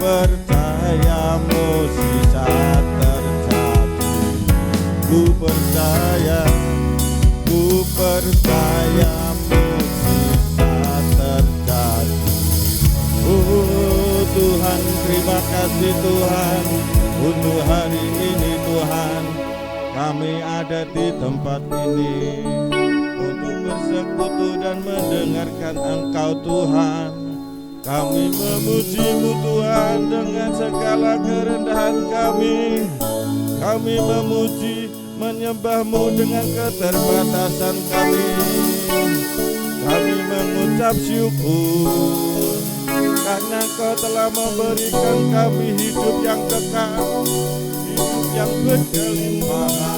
percaya mukjizat terjadi. Ku percaya mukjizat terjadi. Oh Tuhan, terima kasih Tuhan untuk hari ini Tuhan. Kami ada di tempat ini untuk bersekutu dan mendengarkan Engkau Tuhan. Kami memuji-Mu Tuhan dengan segala kerendahan kami. Kami memuji, menyembah-Mu dengan keterbatasan kami. Kami mengucap syukur karena Kau telah memberikan kami hidup yang kekal, hidup yang berkelimpahan.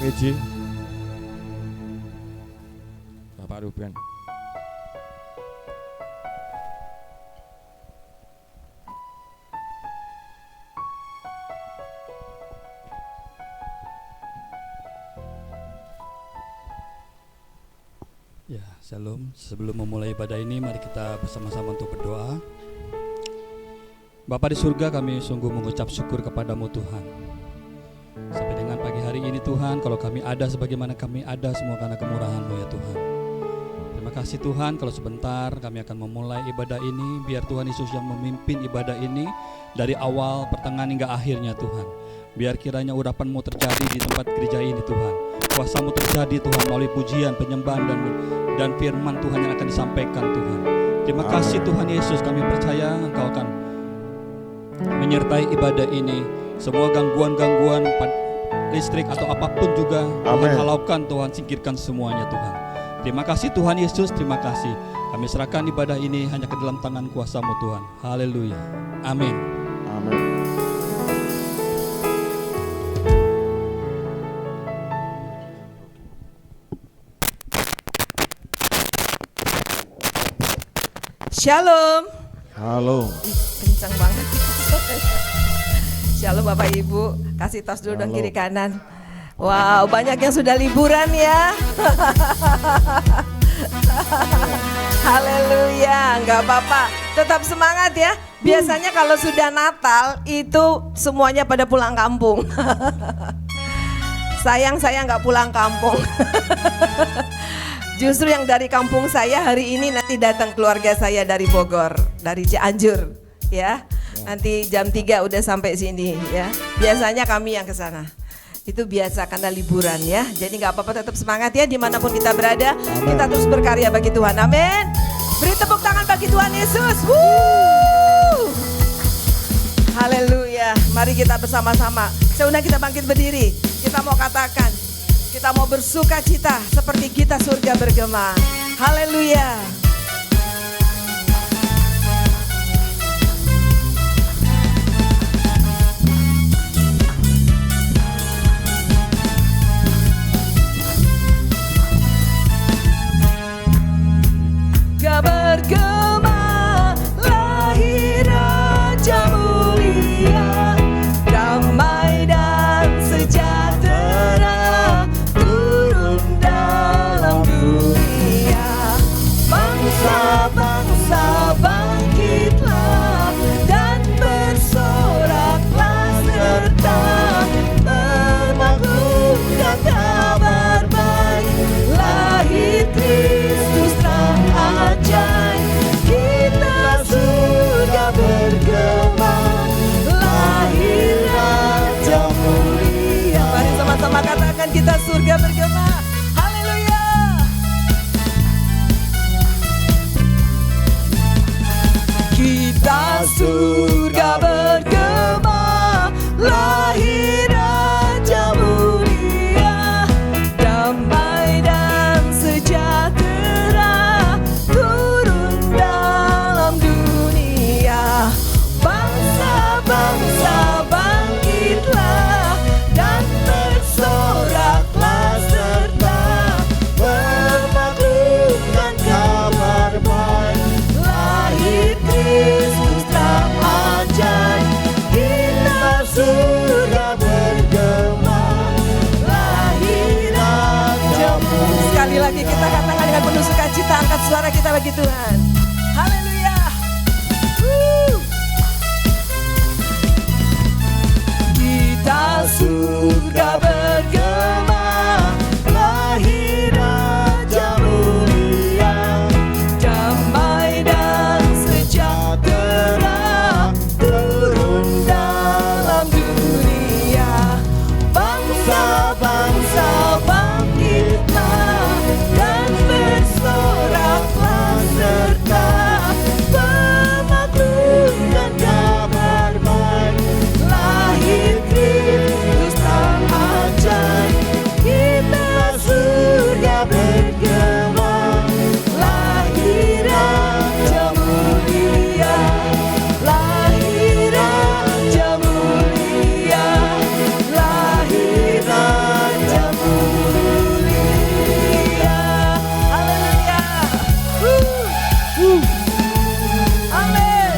PJ Bapak Ruben. Ya, shalom. Sebelum memulai ibadah ini, mari kita bersama-sama untuk berdoa. Bapa di surga, kami sungguh mengucap syukur kepadamu Tuhan. Sampai dengan pagi hari ini Tuhan, kalau kami ada sebagaimana kami ada semua karena kemurahan-Mu ya Tuhan. Terima kasih Tuhan, kalau sebentar kami akan memulai ibadah ini, biar Tuhan Yesus yang memimpin ibadah ini dari awal, pertengahan hingga akhirnya Tuhan. Biar kiranya urapan-Mu terjadi di tempat gereja ini Tuhan. Kuasa-Mu terjadi Tuhan melalui pujian, penyembahan dan firman Tuhan yang akan disampaikan Tuhan. Terima kasih Tuhan Yesus, kami percaya Engkau akan menyertai ibadah ini. Semua gangguan-gangguan listrik atau apapun juga Tuhan halaukan, Tuhan singkirkan semuanya Tuhan. Terima kasih Tuhan Yesus, terima kasih. Kami serahkan ibadah ini hanya ke dalam tangan kuasa-Mu Tuhan. Haleluya. Amin. Amin. Shalom. Halo. Kencang banget. Shalom Bapak Ibu, kasih tos dulu dong kiri kanan. Wow, banyak yang sudah liburan ya. Haleluya, nggak apa-apa, tetap semangat ya. Biasanya kalau sudah Natal itu semuanya pada pulang kampung. Sayang saya nggak pulang kampung. Justru yang dari kampung saya hari ini nanti datang keluarga saya dari Bogor, dari Cianjur ya. Nanti jam 3 udah sampai sini ya. Biasanya kami yang ke sana. Itu biasa karena liburan ya. Jadi nggak apa-apa, tetap semangat ya dimanapun kita berada. Amen. Kita terus berkarya bagi Tuhan. Amin. Beri tepuk tangan bagi Tuhan Yesus. Haleluya. Mari kita bersama-sama. Saya undang kita bangkit berdiri. Kita mau katakan, kita mau bersuka cita seperti kita surga bergema. Haleluya. Bergema lahir Raja mulia, damai dan sejahtera turun dalam dunia. Bangsa-bangsa bangkitlah dan bersoraklah serta memaklumkan kabar baik. Lahir Kristus terang ajaib, kita sudah bergema, lahir Raja mulia. Mari sama-sama katakan kita surga bergema. Haleluya. Kita surga bergema, lahir Raja mulia, damai dan sejahtera turun dalam dunia. Bangsa-bangsa bangkitlah dan bersoraklah serta memaklumkan kabar baik. Lahir Kristus terang ajaib, kita surga bergema, lahir Raja mulia. Sekali lagi kita katakan dengan penuh sukacita, angkat suara kita bagi Tuhan. Haleluya. Kita surga bergema, lahir Raja mulia, damai dan sejahtera turun dalam dunia. Bangsa-bangsa bangkitlah dan bersoraklah serta memaklumkan kabar baik. Lahir Kristus terang ajaib, kita surga bergema, lahir Raja mulia, lahir Raja mulia, lahir Raja mulia. Haleluya. Amin.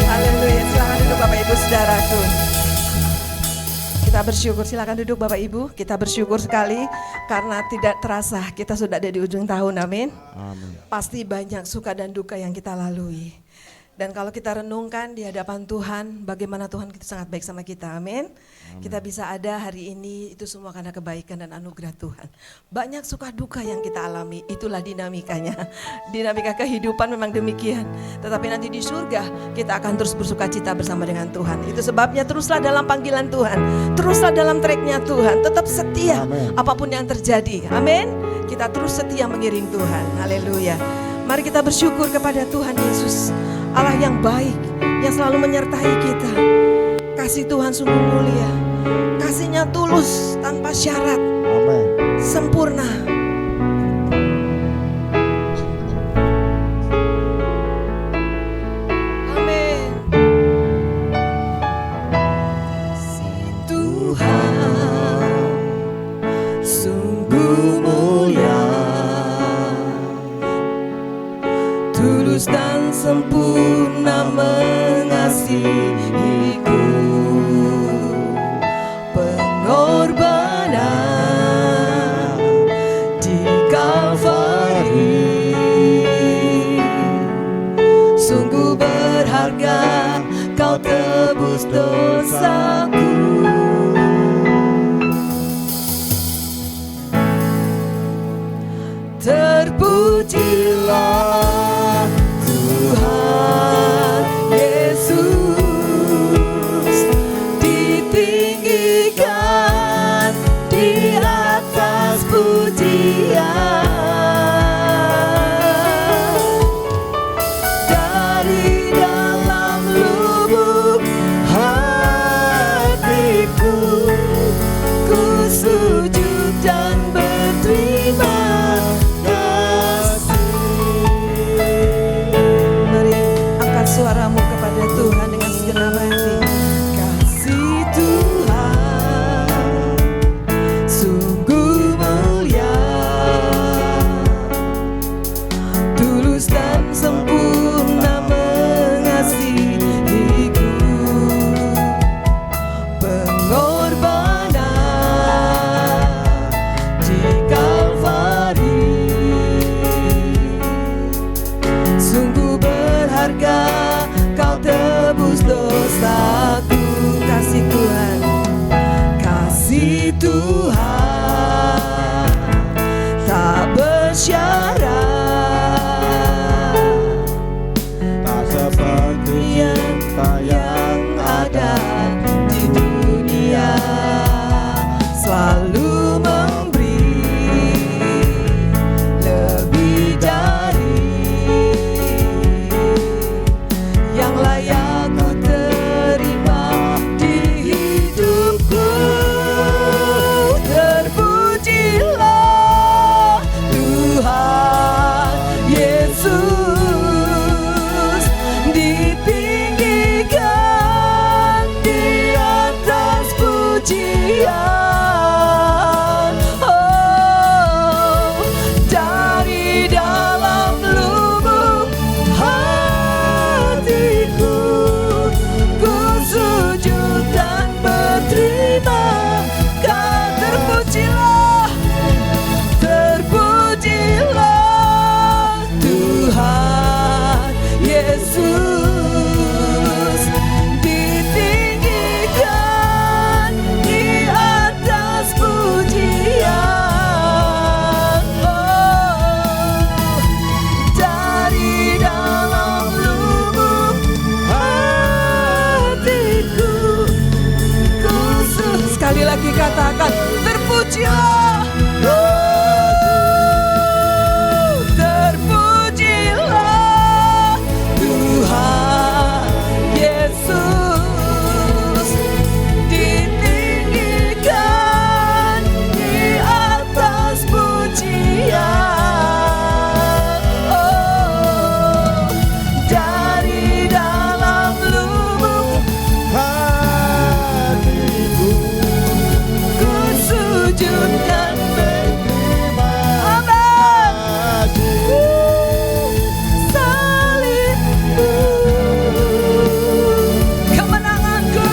Haleluya. Silakan duduk Bapak Ibu Saudaraku. Kita bersyukur, silakan duduk Bapak Ibu. Kita bersyukur sekali karena tidak terasa kita sudah ada di ujung tahun, amin. Amin. Pasti banyak suka dan duka yang kita lalui. Dan kalau kita renungkan di hadapan Tuhan, bagaimana Tuhan itu sangat baik sama kita, amin. Kita bisa ada hari ini, itu semua karena kebaikan dan anugerah Tuhan. Banyak suka duka yang kita alami, itulah dinamikanya. Dinamika kehidupan memang demikian. Tetapi nanti di surga, kita akan terus bersuka cita bersama dengan Tuhan. Itu sebabnya teruslah dalam panggilan Tuhan, teruslah dalam tracknya Tuhan, tetap setia apapun yang terjadi, amin. Kita terus setia mengiring Tuhan, haleluya. Mari kita bersyukur kepada Tuhan Yesus, Allah yang baik, yang selalu menyertai kita. Kasih Tuhan sungguh mulia, kasih-Nya tulus tanpa syarat, Amin. sempurna. Amin. Kasih Tuhan sungguh mulia, tulus dan sempurna mengasihiku. Pengorbanan di Kalvari sungguh berharga, Kau tebus dosaku. Terpujilah Tuhan Yesus, ditinggikan di Dari dalam lubuk hatiku, ku sujud dan berterima kasih. Mari angkat suaramu kepada Tuhan dengan segenap hati. Kasih Tuhan sungguh mulia, tulus dan sempurna mengasihiku. Pengorbanan di Kalvari sungguh berharga, kau tebus dosaku. Kasih Tuhan, kasih Tuhan tak bersyarat, Tak seperti cinta yang ada di dunia, selalu memberi lebih dari yang layak ku terima di hidupku. Terpujilah Tuhan Yesus, ditinggikan di atas pujian. Oh, dari dalam lubuk hatiku, ku sujud dan berterima kasih. Terpujilah Tuhan Yesus, ditinggikan di atas pujian. Oh, dari dalam lubuk hatiku, khusus sekali lagi katakan terpujilah. Terpujilah Tuhan Yesus, ditinggikan di atas pujian. Oh, dari dalam lubuk hatiku, ku sujud dan berterima amin. kasih. Salibmu kemenanganku,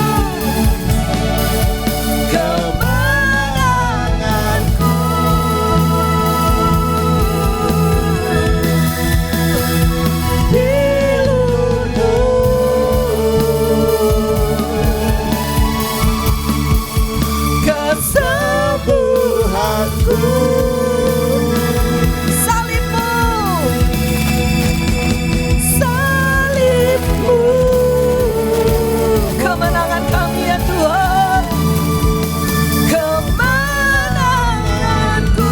kemenanganku. Pilihmu kesembuhanku. Salibmu, salibmu, kemenangan kami ya Tuhan, kemenanganku.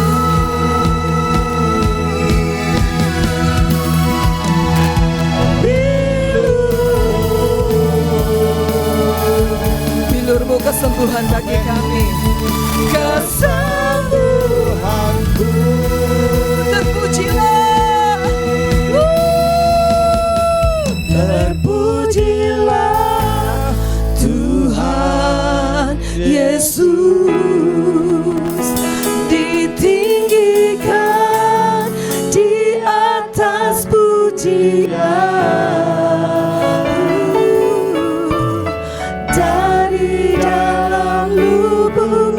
Bilurmu kesembuhan bagi kami, kesembuhanku. Terpujilah, terpujilah Tuhan Yesus, ditinggikan di atas pujian. Dari dalam lubuk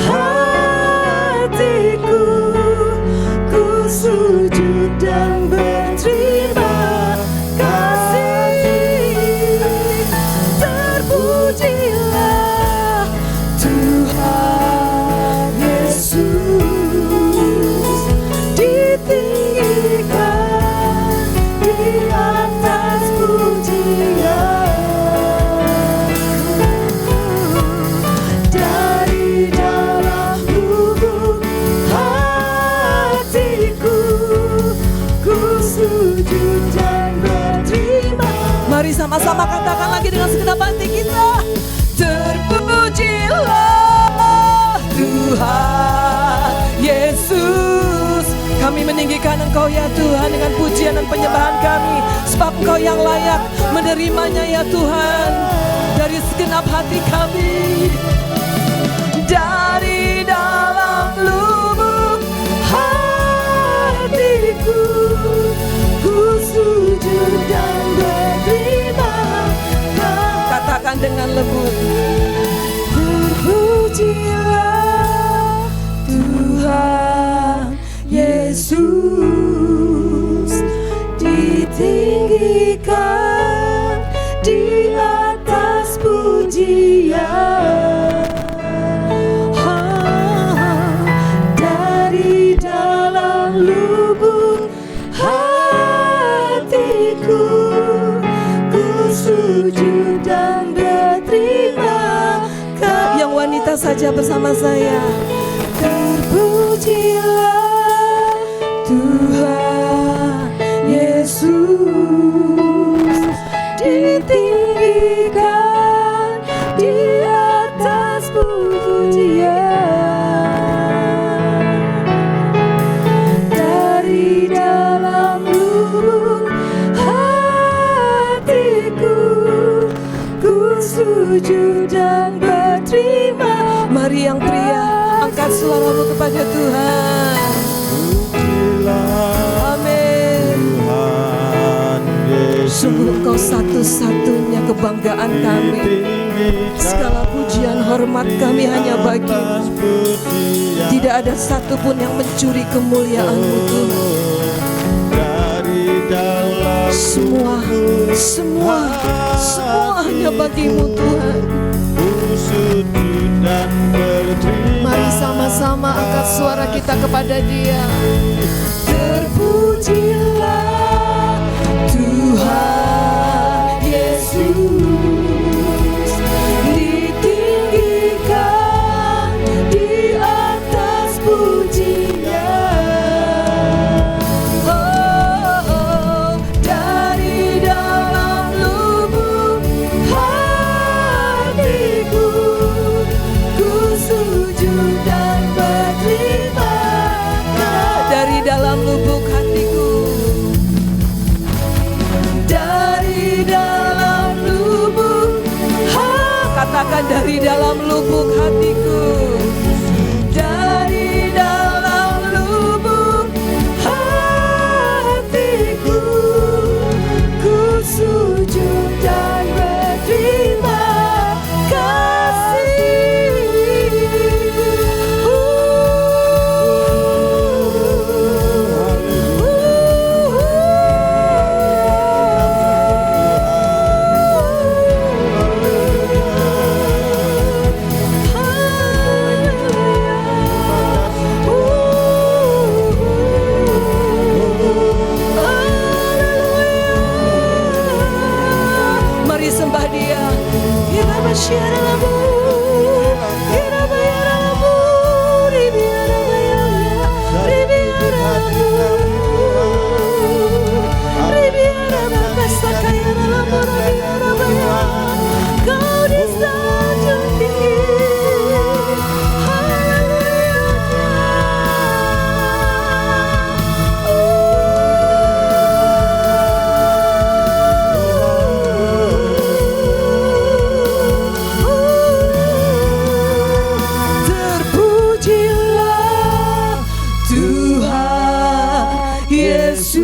hatiku, ku sujud dan berterima kasih. Terpujilah Tuhan sama-sama katakan lagi dengan segenap hati kita. Terpujilah Tuhan Yesus. Kami meninggikan Engkau ya Tuhan dengan pujian dan penyembahan kami, sebab Engkau yang layak menerimanya ya Tuhan. Dari segenap hati kami, dari dalam lubuk hatiku, ku sujud dan berterima kasih. Katakan dengan lembut, terpujilah Tuhan Yesus, ditinggikan di atas pujian. Dari dalam lubuk hatiku, ku sujud dan berterima kasih. Yang wanita saja bersama saya. Terpujilah Tuhan Yesus, ditinggikan di atas pujian. Dari dalam lubuk hatiku, ku sujud dan berterima. Mari yang pria, angkat suaramu kepada Tuhan. Amin. Sungguh Engkau satu-satunya kebanggaan kami. Segala pujian hormat kami hanya bagi-Mu. Tidak ada satupun yang mencuri kemuliaan-Mu Tuhan. Semua hanya bagi-Mu Tuhan. Mari sama-sama angkat suara kita kepada Dia. Terpujilah Tuhan Yesus, ditinggikan di atas pujian. Oh, dari dalam lubuk hatiku, ku sujud dan berterima kasih. Dari dalam lubuk hatiku, dari dalam lubuk hatiku, katakan dari dalam lubuk hatiku, dari dalam lubuk hatiku, ku sujud dan berterima kasih. Mari sembah Dia. Kau disanjung tinggi. Terpujilah Tuhan Yesus,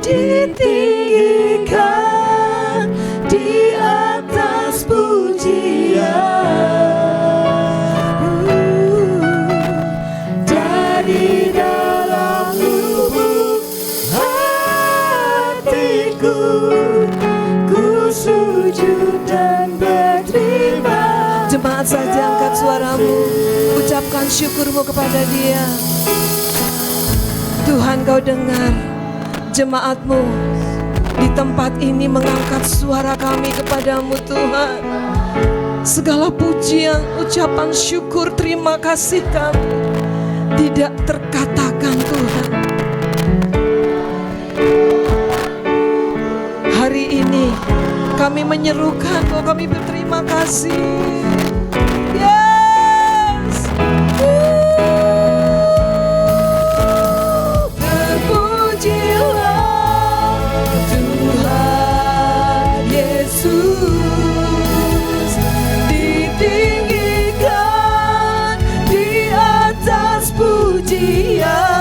ditinggikan di atas pujian. Dari dalam lubuk hatiku, ku sujud dan berterima. Jemaat saja angkat suaramu, ucapkan syukurmu kepada Dia. Tuhan, Kau dengar jemaat-Mu di tempat ini mengangkat suara kami kepadamu Tuhan. Segala pujian, ucapan syukur, terima kasih kami tidak terkatakan Tuhan. Kami menyerukan bahwa kami berterima kasih. Yes. Terpujilah Tuhan Yesus, ditinggikan di atas pujian.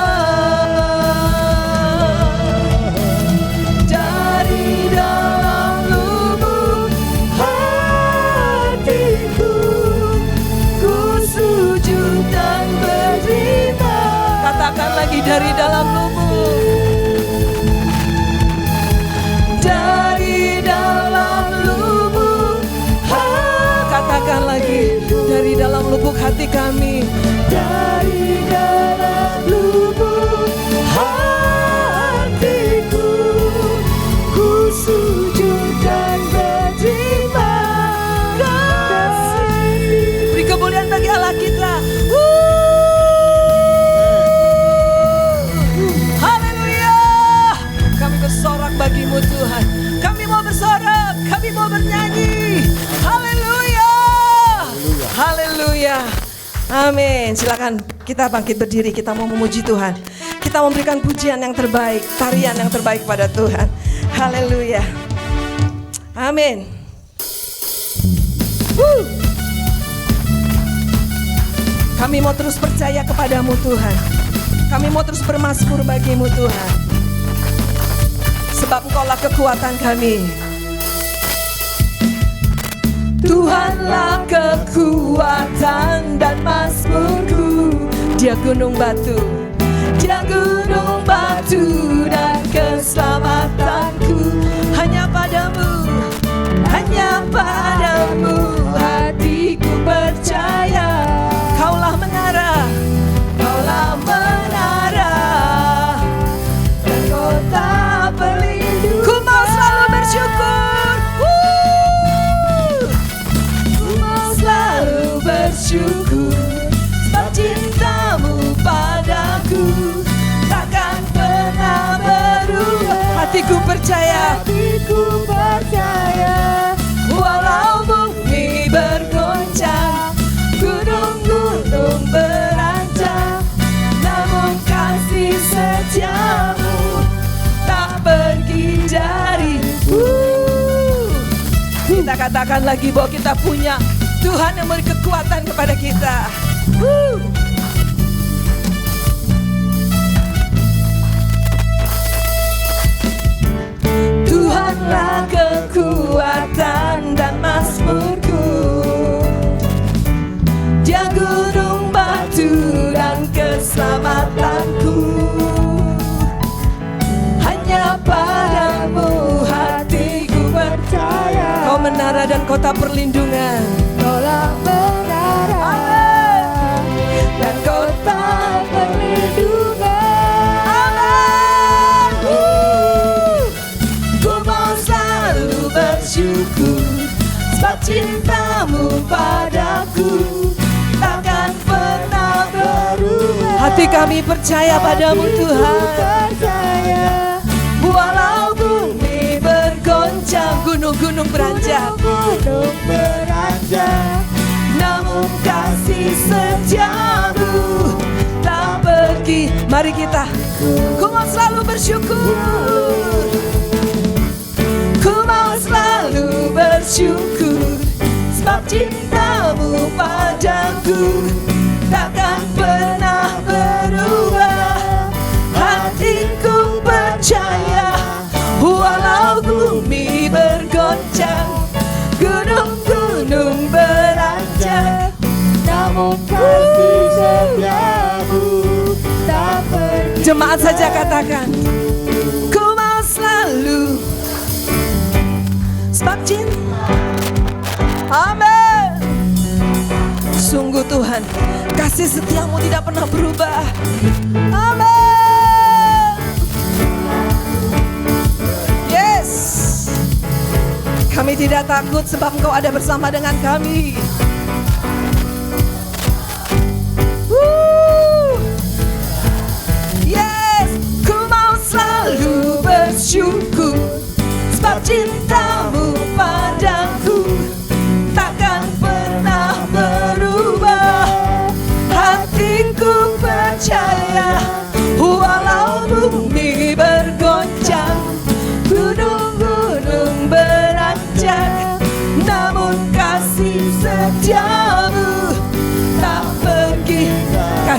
Lagi dari dalam lubuk, dari dalam lubuk, katakan lagi, dari dalam lubuk hati kami, dari dalam lubuk hatiku, ku sujud dan berterima kasih. Beri kemuliaan bagi Allah kita. Bersorak bagimu Tuhan. Kami mau bersorak, kami mau bernyanyi. Haleluya. Haleluya. Amin. Silakan kita bangkit berdiri, kita mau memuji Tuhan. Kita memberikan pujian yang terbaik, tarian yang terbaik pada Tuhan. Haleluya. Amin. Kami mau terus percaya kepadamu Tuhan. Kami mau terus bermazmur bagimu Tuhan. Sebab Engkaulah kekuatan kami. Tuhanlah kekuatan dan mazmurku. Dia gunung batu, dia gunung batu dan keselamatanku. Hanya padamu hatiku percaya. Kaulah menara, kaulah menara dan kota pelindung. Ku mau selalu bersyukur. Ku mau selalu bersyukur. Sebab cintamu padaku takkan pernah berubah. Hatiku percaya, walau bumi bergoncang, gunung-gunung berancang, namun kasih setiamu tak pergi dariku. Kita katakan lagi bahwa kita punya Tuhan yang memberi kekuatan kepada kita. Tuhanlah kekuatan dan mazmurku. Dia gunung batu dan keselamatanku. Padamu hatiku percaya. Kau menara dan kota perlindungan. Kaulah menara dan kota perlindungan. Amin. Ku mau selalu bersyukur. Sebab cintamu padaku takkan pernah berubah. Hati kami percaya padamu Tuhan. Walau bumi bergoncang, gunung-gunung beranjak, namun kasih setiamu tak pergi. Mari kita, ku mau selalu bersyukur. Ku mau selalu bersyukur. Sebab cintamu padaku takkan pernah berubah. Hatiku percaya, walau bumi bergoncang, gunung-gunung beranjak, namun kasih setiamu tak pergi. Jemaat saja katakan, ku mau selalu. Sebab cinta. Amin. Sungguh Tuhan, kasih setiamu tidak pernah berubah. Amin. Kami tidak takut sebab Engkau ada bersama dengan kami. Yes, ku mau selalu bersyukur sebab cintamu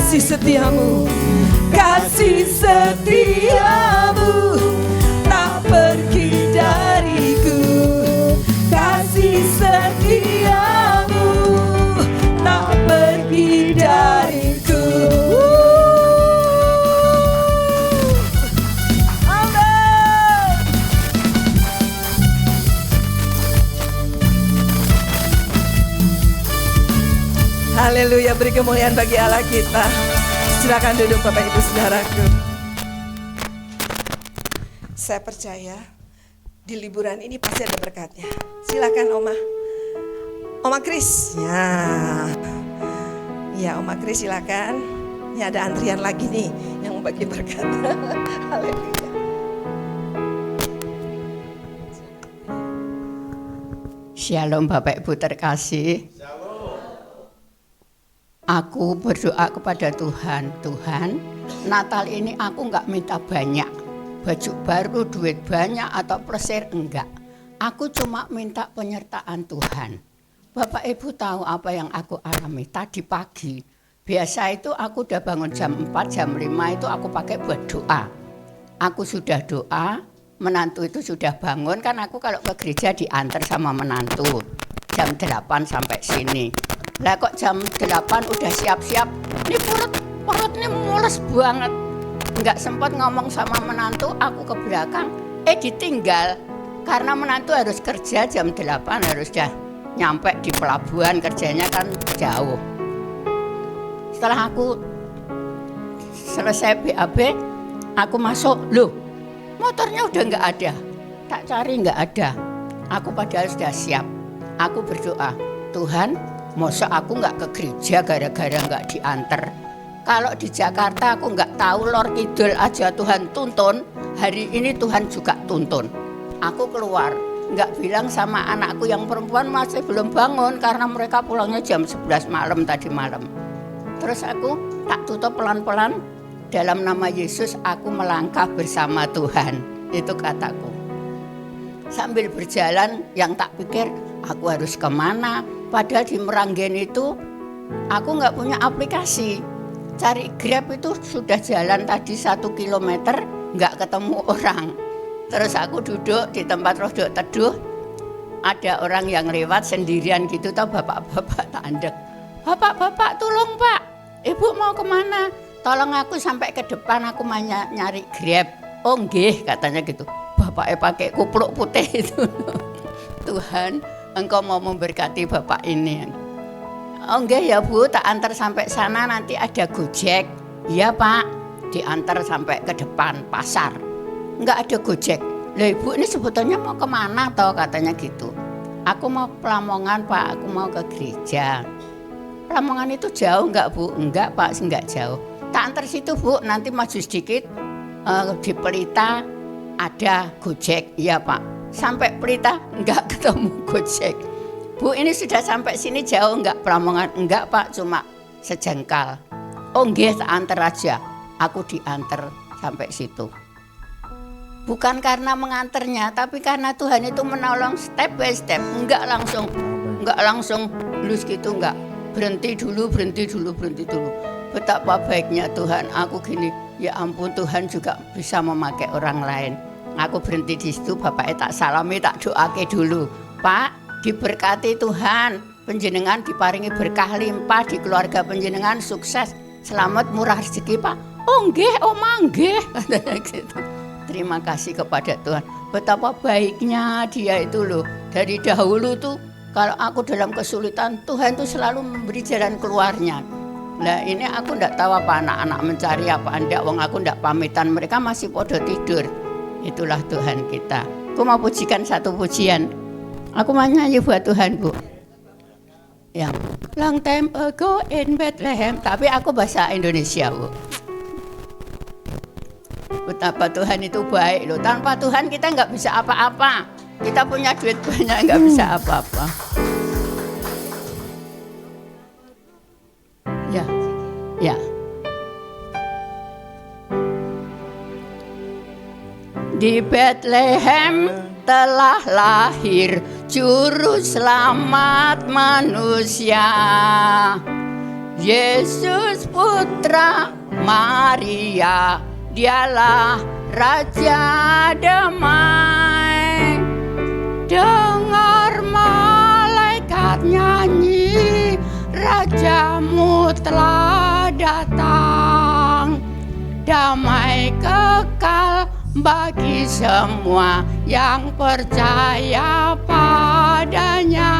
kasih setiamu, kasih setiamu tak pergi dariku, kasih setiamu tak pergi dariku. Amin. Haleluya, beri kemuliaan bagi Allah kita. Silakan duduk Bapak Ibu Saudaraku. Saya percaya di liburan ini pasti ada berkatnya. Silakan Oma Kris. Ya Oma Kris silakan. Ini ada antrian lagi nih yang mau bagi berkat. Haleluya. Shalom Bapak Ibu terkasih. Aku berdoa kepada Tuhan, Tuhan, Natal ini aku enggak minta banyak, baju baru, duit banyak atau plesir enggak. Aku cuma minta penyertaan Tuhan. Bapak Ibu tahu apa yang aku alami tadi pagi. Biasa itu aku udah bangun jam 4, jam 5 itu aku pakai buat doa. Aku sudah doa, menantu itu sudah bangun, kan aku kalau ke gereja diantar sama menantu. Jam 8 sampai sini. Lah kok jam 8 udah siap-siap, ini perut ini mules banget. Enggak sempat ngomong sama menantu, aku ke belakang, ditinggal. Karena menantu harus kerja jam 8, harus dah nyampe di pelabuhan, kerjanya kan jauh. Setelah aku selesai BAB, aku masuk, loh motornya udah enggak ada. Tak cari enggak ada. Aku padahal sudah siap. Aku berdoa, Tuhan, masa aku nggak ke gereja gara-gara nggak diantar. Kalau di Jakarta aku nggak tahu lor kidul aja Tuhan tuntun, hari ini Tuhan juga tuntun. Aku keluar, nggak bilang sama anakku yang perempuan masih belum bangun karena mereka pulangnya jam 11 malam tadi malam. Terus aku tak tutup pelan-pelan, dalam nama Yesus aku melangkah bersama Tuhan. Itu kataku. Sambil berjalan yang tak pikir aku harus kemana. Padahal di Meranggen itu aku nggak punya aplikasi. Cari Grab itu sudah jalan tadi 1 kilometer nggak ketemu orang. Terus aku duduk di tempat rodok teduh. Ada orang yang lewat sendirian gitu, tau bapak-bapak tak andek. Bapak-bapak tolong Pak, Ibu mau kemana? Tolong aku sampai ke depan, aku mau nyari Grab. Oh nggih katanya gitu. Bapaknya pakai kupluk putih itu. Tuhan, Engkau mau memberkati Bapak ini. Oh enggak ya Bu, tak antar sampai sana nanti ada Gojek. Iya Pak, diantar sampai ke depan pasar. Enggak ada Gojek. Lah Ibu ini sebetulnya mau kemana toh katanya gitu. Aku mau Lamongan Pak, aku mau ke gereja. Lamongan itu jauh enggak Bu? Enggak Pak, enggak jauh. Tak antar situ Bu, nanti maju sedikit di Pelita ada Gojek. Iya Pak. Sampai Pelita enggak ketemu Gojek. Bu ini sudah sampai sini jauh enggak Lamongan? Enggak Pak, cuma sejengkal. Oh nggih tak antar aja. Aku diantar sampai situ. Bukan karena mengantarnya, tapi karena Tuhan itu menolong step by step. Enggak langsung lulus gitu, enggak. Berhenti dulu. Betapa baiknya Tuhan. Aku gini, ya ampun Tuhan juga bisa memakai orang lain. Aku berhenti di situ, bapaknya tak salami, tak doake dulu. Pak, diberkati Tuhan, panjenengan diparingi berkah limpah di keluarga panjenengan, sukses, selamat, murah rezeki Pak. Oh nggih, Oma nggih. Terima kasih kepada Tuhan. Betapa baiknya Dia itu loh. Dari dahulu tuh kalau aku dalam kesulitan, Tuhan tuh selalu memberi jalan keluarnya. Nah ini aku ndak tahu apa anak-anak mencari apa ndak, wong aku ndak pamitan, mereka masih podo tidur. Itulah Tuhan kita. Aku mau pujikan satu pujian. Aku mau nyanyi buat Tuhan Bu. Yang long time ago in Bethlehem. Tapi aku bahasa Indonesia Bu. Betapa Tuhan itu baik loh. Tanpa Tuhan kita nggak bisa apa-apa. Kita punya duit banyak nggak bisa apa-apa. Ya. Di Bethlehem telah lahir juru selamat manusia, Yesus putra Maria, dialah Raja damai. Dengar malaikat nyanyi, Rajamu telah datang. Damai kekal bagi semua yang percaya padanya.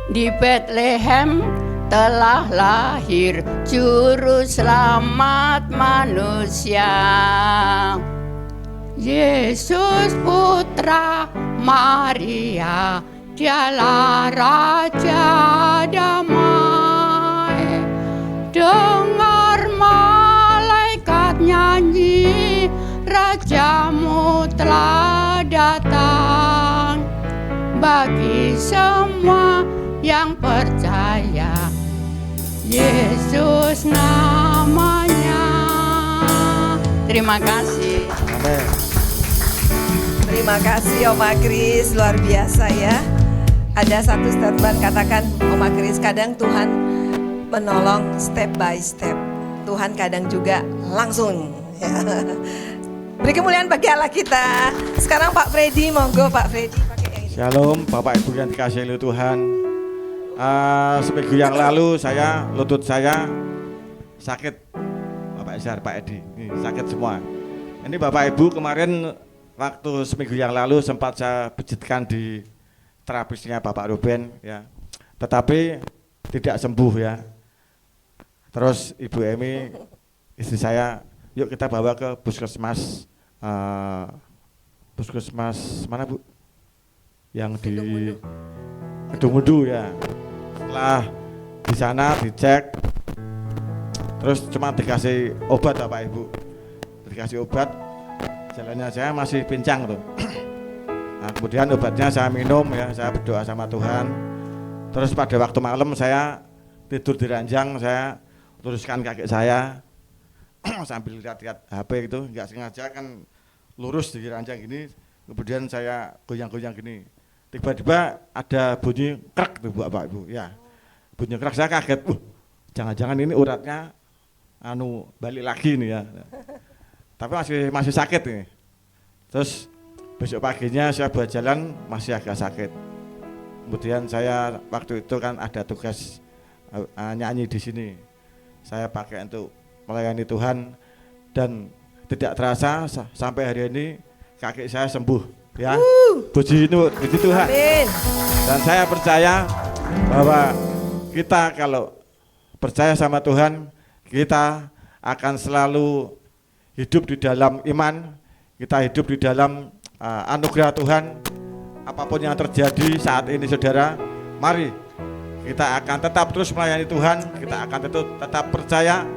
Di Bethlehem telah lahir juru selamat manusia, Yesus putra Maria, dialah Raja damai. Dengar malaikat nyanyi, Rajamu telah datang. Bagi semua yang percaya, Yesus namanya. Terima kasih. Amin. Terima kasih Oma Kris, luar biasa ya. Ada satu statement katakan Oma Kris, kadang Tuhan menolong step by step. Tuhan kadang juga langsung ya. Beri kemuliaan bagi Allah kita. Sekarang Pak Freddy, monggo Pak Freddy pakai yang ini. Shalom Bapak Ibu yang dikasihi oleh Tuhan. Seminggu yang lalu lutut saya sakit, Bapak Izhar, Pak Edi, ini sakit semua. Ini Bapak Ibu kemarin waktu seminggu yang lalu sempat saya pijitkan di terapisnya Bapak Ruben ya, tetapi tidak sembuh ya. Terus Ibu Emi, istri saya, yuk kita bawa ke puskesmas, puskesmas mana Bu? Yang di Kedung-Mudu ya. Setelah di sana dicek, terus cuma dikasih obat Bapak Ibu, dikasih obat, jalannya saya masih pincang tuh. Nah, kemudian obatnya saya minum ya, saya berdoa sama Tuhan. Terus pada waktu malam saya tidur di ranjang, saya luruskan kaki saya sambil lihat-lihat HP gitu, nggak sengaja kan lurus di ranjang gini, kemudian saya goyang-goyang gini. Tiba-tiba ada bunyi krek tuh Bapak Ibu ya, bunyi krek, saya kaget, jangan-jangan ini uratnya balik lagi nih ya. Tapi masih sakit nih. Terus besok paginya saya buat jalan masih agak sakit. Kemudian saya waktu itu kan ada tugas nyanyi di sini. Saya pakai untuk melayani Tuhan dan tidak terasa sampai hari ini kaki saya sembuh. Ya, puji Tuhan. Amin. Dan saya percaya bahwa kita kalau percaya sama Tuhan, kita akan selalu hidup di dalam iman, kita hidup di dalam anugerah Tuhan. Apapun yang terjadi saat ini saudara, mari kita akan tetap terus melayani Tuhan, kita akan tetap percaya.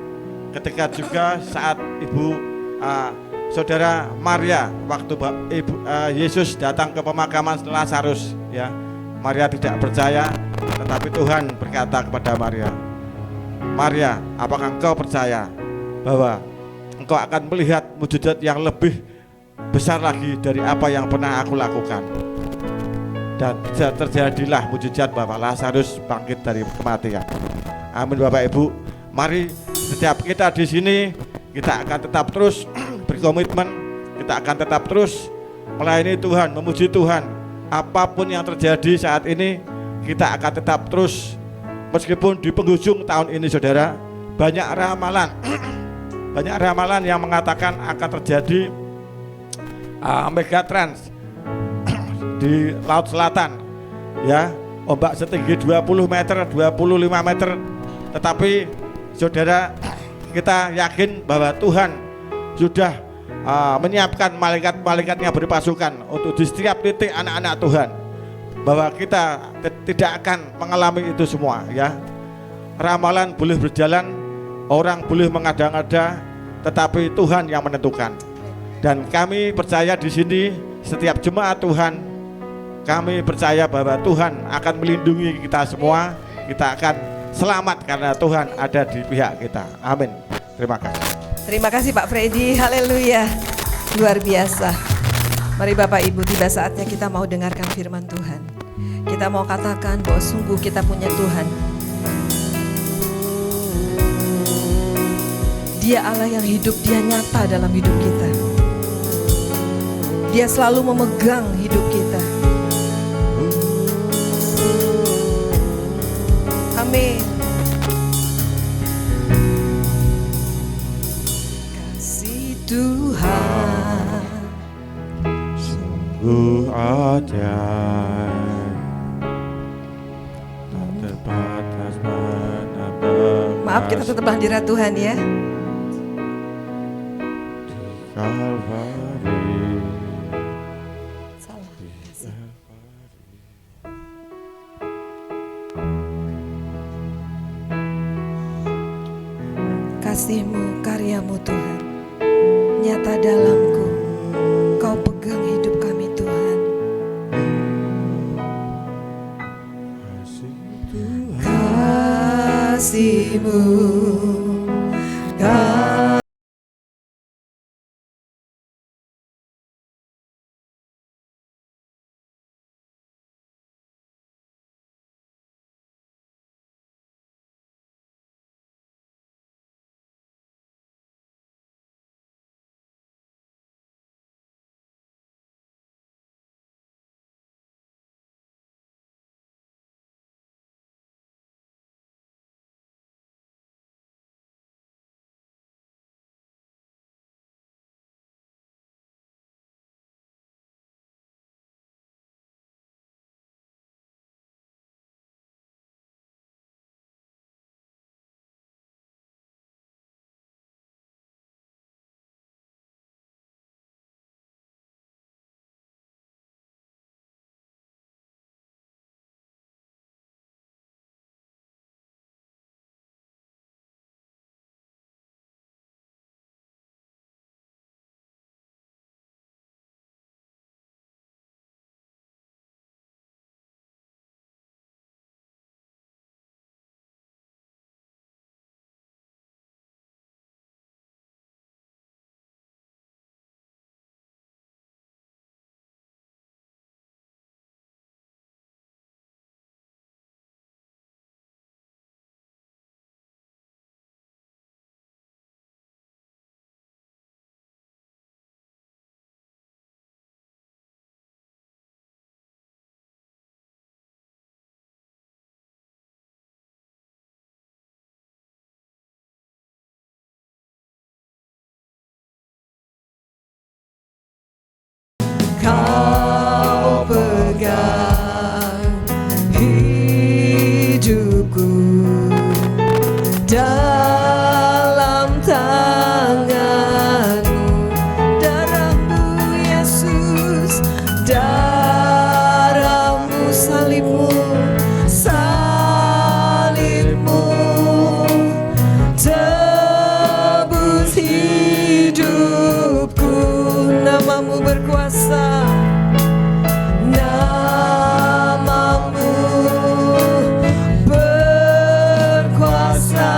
Ketika juga saat Saudara Maria waktu Yesus datang ke pemakaman Lazarus ya, Maria tidak percaya, tetapi Tuhan berkata kepada Maria, Maria, apakah engkau percaya bahwa engkau akan melihat mujizat yang lebih besar lagi dari apa yang pernah aku lakukan? Dan terjadilah mujizat bahwa Lazarus bangkit dari kematian. Amin Bapak Ibu. Mari setiap kita di sini kita akan tetap terus berkomitmen, kita akan tetap terus melayani Tuhan, memuji Tuhan. Apapun yang terjadi saat ini, kita akan tetap terus. Meskipun di penghujung tahun ini saudara, banyak ramalan yang mengatakan akan terjadi megatrans di Laut Selatan ya, ombak setinggi 20 meter, 25 meter. Tetapi saudara, kita yakin bahwa Tuhan sudah menyiapkan malaikat-malaikatnya berpasukan untuk di setiap titik anak-anak Tuhan, bahwa kita tidak akan mengalami itu semua ya. Ramalan boleh berjalan, orang boleh mengada-ngada, tetapi Tuhan yang menentukan. Dan kami percaya di sini setiap jemaat Tuhan, kami percaya bahwa Tuhan akan melindungi kita semua, kita akan selamat karena Tuhan ada di pihak kita. Amin. Terima kasih. Terima kasih Pak Freddy, haleluya, luar biasa. Mari Bapak Ibu, tiba saatnya kita mau dengarkan firman Tuhan. Kita mau katakan bahwa sungguh kita punya Tuhan Dia Allah yang hidup, Dia nyata dalam hidup kita. Dia selalu memegang hidup kita. Amin. Kasih Tuhan sungguh ajaib, tak terbatas menambah. Maaf, kita tetap hadirat Tuhan ya. Kalvari. Salah. Kasih-Mu, karya-Mu Tuhan, nyata dalamku. Kau pegang hidup kami Tuhan. Kasih-Mu, Kau pegang hidupku dalam tangan-Mu. Darah-Mu Yesus, darah-Mu, salib-Mu, salib-Mu tebus hidupku. Nama-Mu berkuasa, Nama-Mu berkuasa.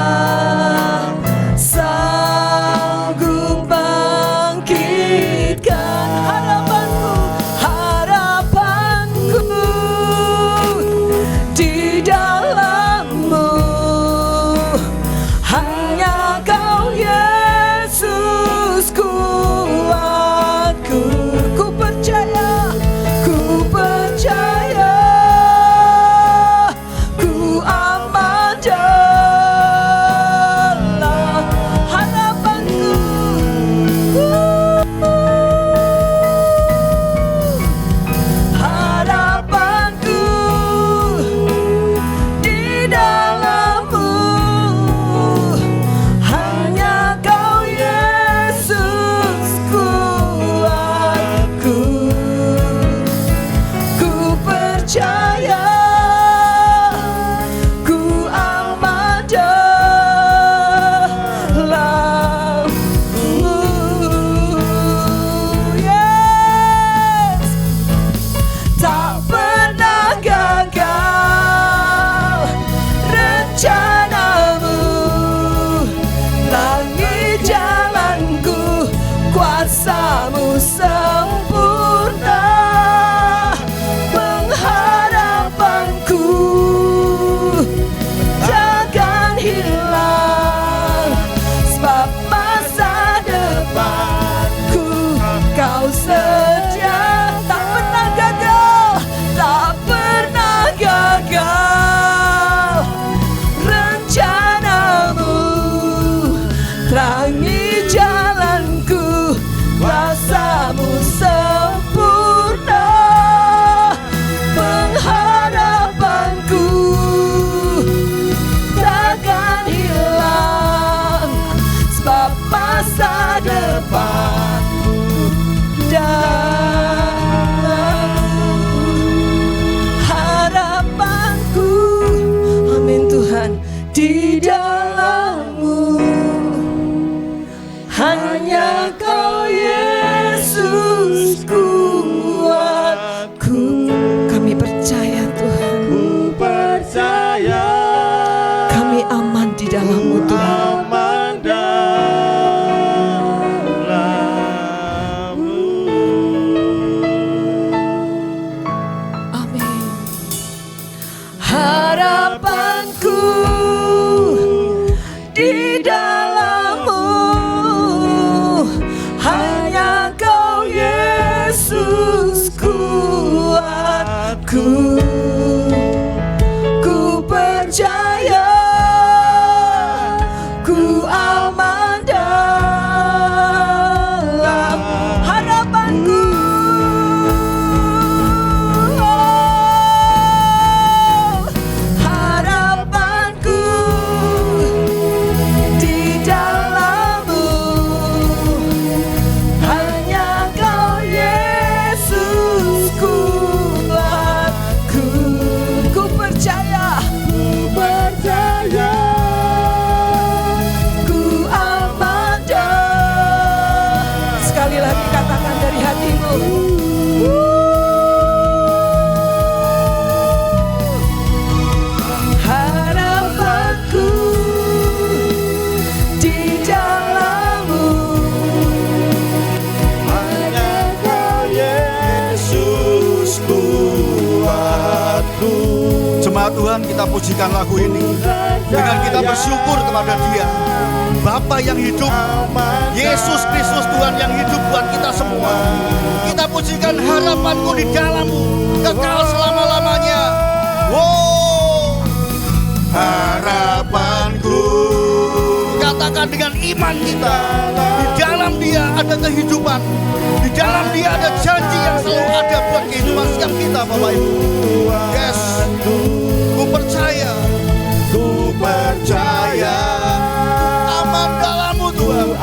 dalam-Mu Tuhan. aman dalam-Mu. Amin. Harapanku di dalam-Mu, hanya Kau Yesus kuatku. Ku percaya, ku aman dalam harapanku. Harapanku di dalam-Mu, hanya Kau Yesus kuatku. Ku percaya, ku aman dalam. Sekali lagi katakan dari hatimu. Harapanku di dalam-Mu, Hanya Kau Yesus kuatku. Jemaat Tuhan, kita pujikan lagu ini dengan kita bersyukur kepada Dia, Bapa yang hidup, Yesus Kristus Tuhan yang hidup buat kita semua. Kita pujikan harapanku di dalam-Mu, kekal selama-lamanya. Wow, harapanku. Katakan dengan iman kita, di dalam Dia ada kehidupan, di dalam Dia ada janji yang selalu ada buat kehidupan setiap kita, Bapak Ibu. Yes, ku percaya, aman dalam-Mu Tuhan.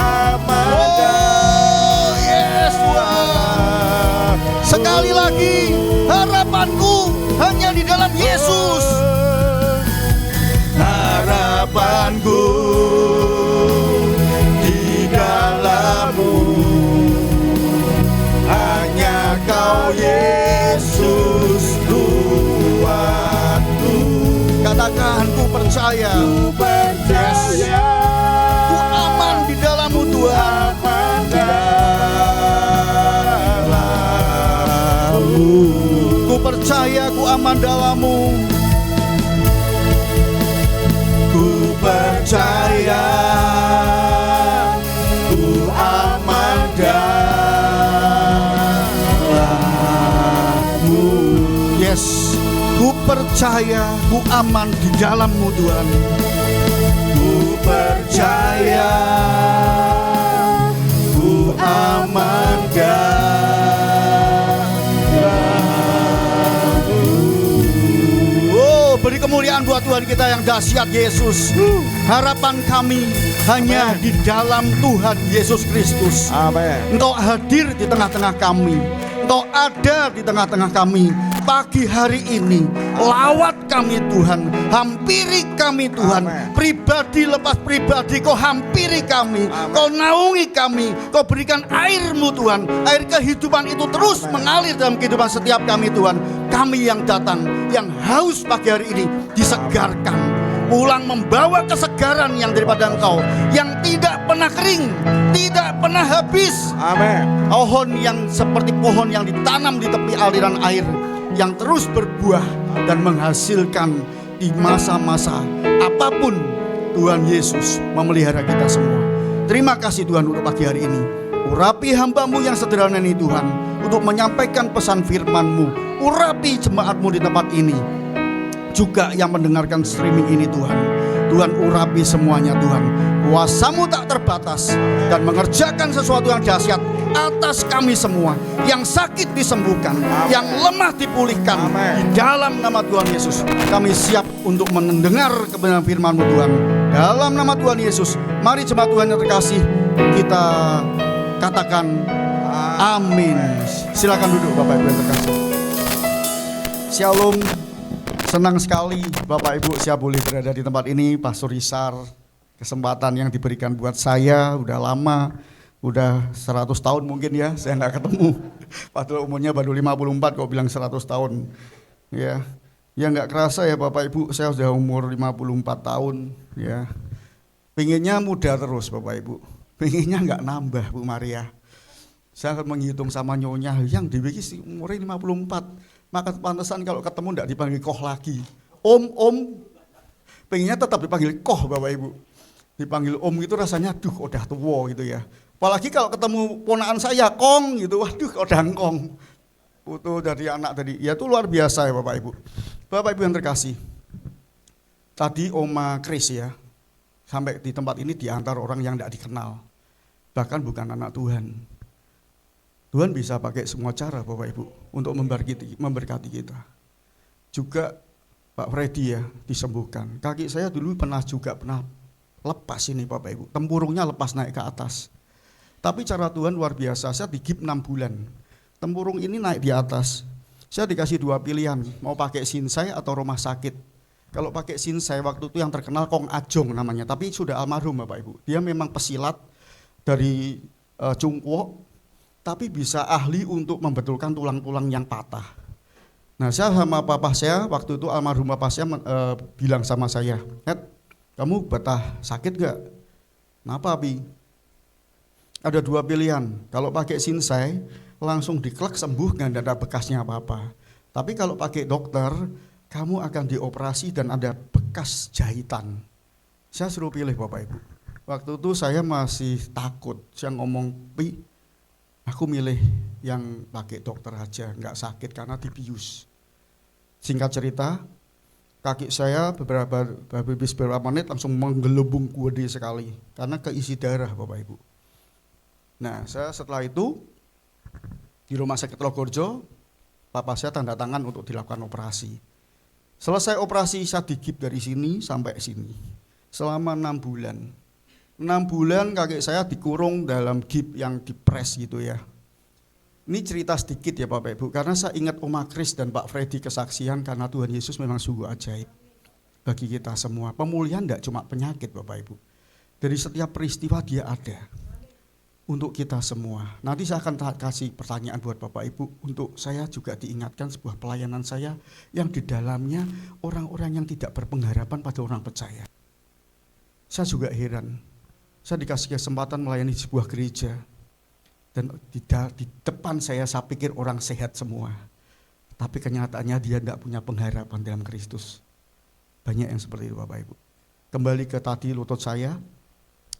Oh yes Tuhan. Sekali lagi, harapanku hanya di dalam Yesus. Harapanku di dalam-Mu, hanya Kau Yesus kuatku. Katakan, ku percaya, yes. Ku aman di dalam-Mu Tuhan. Ku percaya, ku aman dalam-Mu. Ku percaya, ku aman dalam-Mu. Yes, ku percaya, ku aman di dalam-Mu Tuhan. Ku percaya, ku aman dalam-Mu. Oh, beri kemuliaan buat Tuhan kita yang dahsyat, Yesus. Harapan kami hanya di dalam Tuhan Yesus Kristus. Amin. Engkau hadir di tengah-tengah kami, Engkau ada di tengah-tengah kami. Pagi hari ini, lawat kami Tuhan, hampiri kami Tuhan. Amen. Pribadi lepas pribadi, Kau hampiri kami. Amen. Kau naungi kami, Kau berikan air-Mu Tuhan. Air kehidupan itu terus mengalir dalam kehidupan setiap kami Tuhan. Kami yang datang, yang haus pagi hari ini, disegarkan. Pulang membawa kesegaran yang daripada Engkau, yang tidak pernah kering, tidak pernah habis. Amin. Pohon yang seperti pohon yang ditanam di tepi aliran air, yang terus berbuah dan menghasilkan di masa-masa apapun. Tuhan Yesus memelihara kita semua. Terima kasih Tuhan untuk pagi hari ini. Urapi hamba-Mu yang sederhana ini Tuhan, untuk menyampaikan pesan firman-Mu. Urapi jemaat-Mu di tempat ini, juga yang mendengarkan streaming ini Tuhan. Tuhan, urapi semuanya Tuhan. Kuasa-Mu tak terbatas dan mengerjakan sesuatu yang dahsyat atas kami semua. Yang sakit disembuhkan, yang lemah dipulihkan. Amen. Di dalam nama Tuhan Yesus, kami siap untuk mendengar kebenaran firman-Mu Tuhan. Dalam nama Tuhan Yesus, mari jemaat Tuhan yang terkasih, kita katakan amin. Silakan duduk Bapak Ibu yang terkasih. Shalom. Senang sekali Bapak Ibu saya boleh berada di tempat ini. Pastor Risar, kesempatan yang diberikan buat saya udah lama, udah 100 tahun mungkin ya saya nggak ketemu. Padahal umurnya baru 54 kok bilang 100 tahun. Ya nggak kerasa ya Bapak Ibu, saya sudah umur 54 tahun ya. Pengennya muda terus Bapak Ibu. Pengennya nggak nambah Bu Maria. Saya akan menghitung sama nyonya yang di sih umurnya 54. Maka pantesan kalau ketemu nggak dipanggil koh lagi. Om. Pengennya tetap dipanggil koh Bapak Ibu. Dipanggil om itu rasanya duh udah tua gitu ya. Apalagi kalau ketemu ponakan saya kong gitu, waduh udah kong. Foto dari anak tadi, ya itu luar biasa ya Bapak Ibu. Bapak Ibu yang terkasih. Tadi Oma Kris ya. Sampai di tempat ini diantar orang yang tidak dikenal, bahkan bukan anak Tuhan. Tuhan bisa pakai semua cara Bapak Ibu untuk memberkati kita. Juga Pak Freddy ya disembuhkan. Kaki saya dulu pernah lepas ini Bapak Ibu. Tempurungnya lepas naik ke atas. Tapi cara Tuhan luar biasa. Saya digip 6 bulan. Tempurung ini naik di atas. Saya dikasih 2 pilihan, mau pakai sinsai atau rumah sakit. Kalau pakai sinsai waktu itu yang terkenal Kong Ajong namanya, tapi sudah almarhum Bapak Ibu. Dia memang pesilat dari Cungkuok, tapi bisa ahli untuk membetulkan tulang-tulang yang patah. Nah saya sama papa saya, waktu itu almarhum papa saya bilang sama saya, Ed, kamu betah sakit gak? Kenapa Abi? Ada 2 pilihan, kalau pakai sinsai langsung diklek sembuh nggak ada bekasnya apa-apa. Tapi kalau pakai dokter, kamu akan dioperasi dan ada bekas jahitan. Saya suruh pilih Bapak Ibu. Waktu itu saya masih takut. Saya ngomong, Pi, aku milih yang pakai dokter aja, nggak sakit karena dibius. Singkat cerita, kaki saya beberapa menit langsung menggelembung gede sekali karena keisi darah Bapak Ibu. Nah, saya setelah itu di rumah sakit Logorjo, papa saya tanda tangan untuk dilakukan operasi. Selesai operasi saya digip dari sini sampai sini selama 6 bulan. 6 bulan kaki saya dikurung dalam gip yang dipres gitu ya. Ini cerita sedikit ya Bapak Ibu, karena saya ingat Oma Kris dan Pak Freddy kesaksian karena Tuhan Yesus memang sungguh ajaib bagi kita semua. Pemulihan tidak cuma penyakit Bapak Ibu. Dari setiap peristiwa dia ada untuk kita semua. Nanti saya akan kasih pertanyaan buat Bapak Ibu. Untuk saya juga diingatkan sebuah pelayanan saya yang di dalamnya orang-orang yang tidak berpengharapan pada orang percaya. Saya juga heran. Saya dikasih kesempatan melayani sebuah gereja. Dan di depan saya pikir orang sehat semua. Tapi kenyataannya dia tidak punya pengharapan dalam Kristus. Banyak yang seperti itu Bapak Ibu. Kembali ke tadi lutut saya,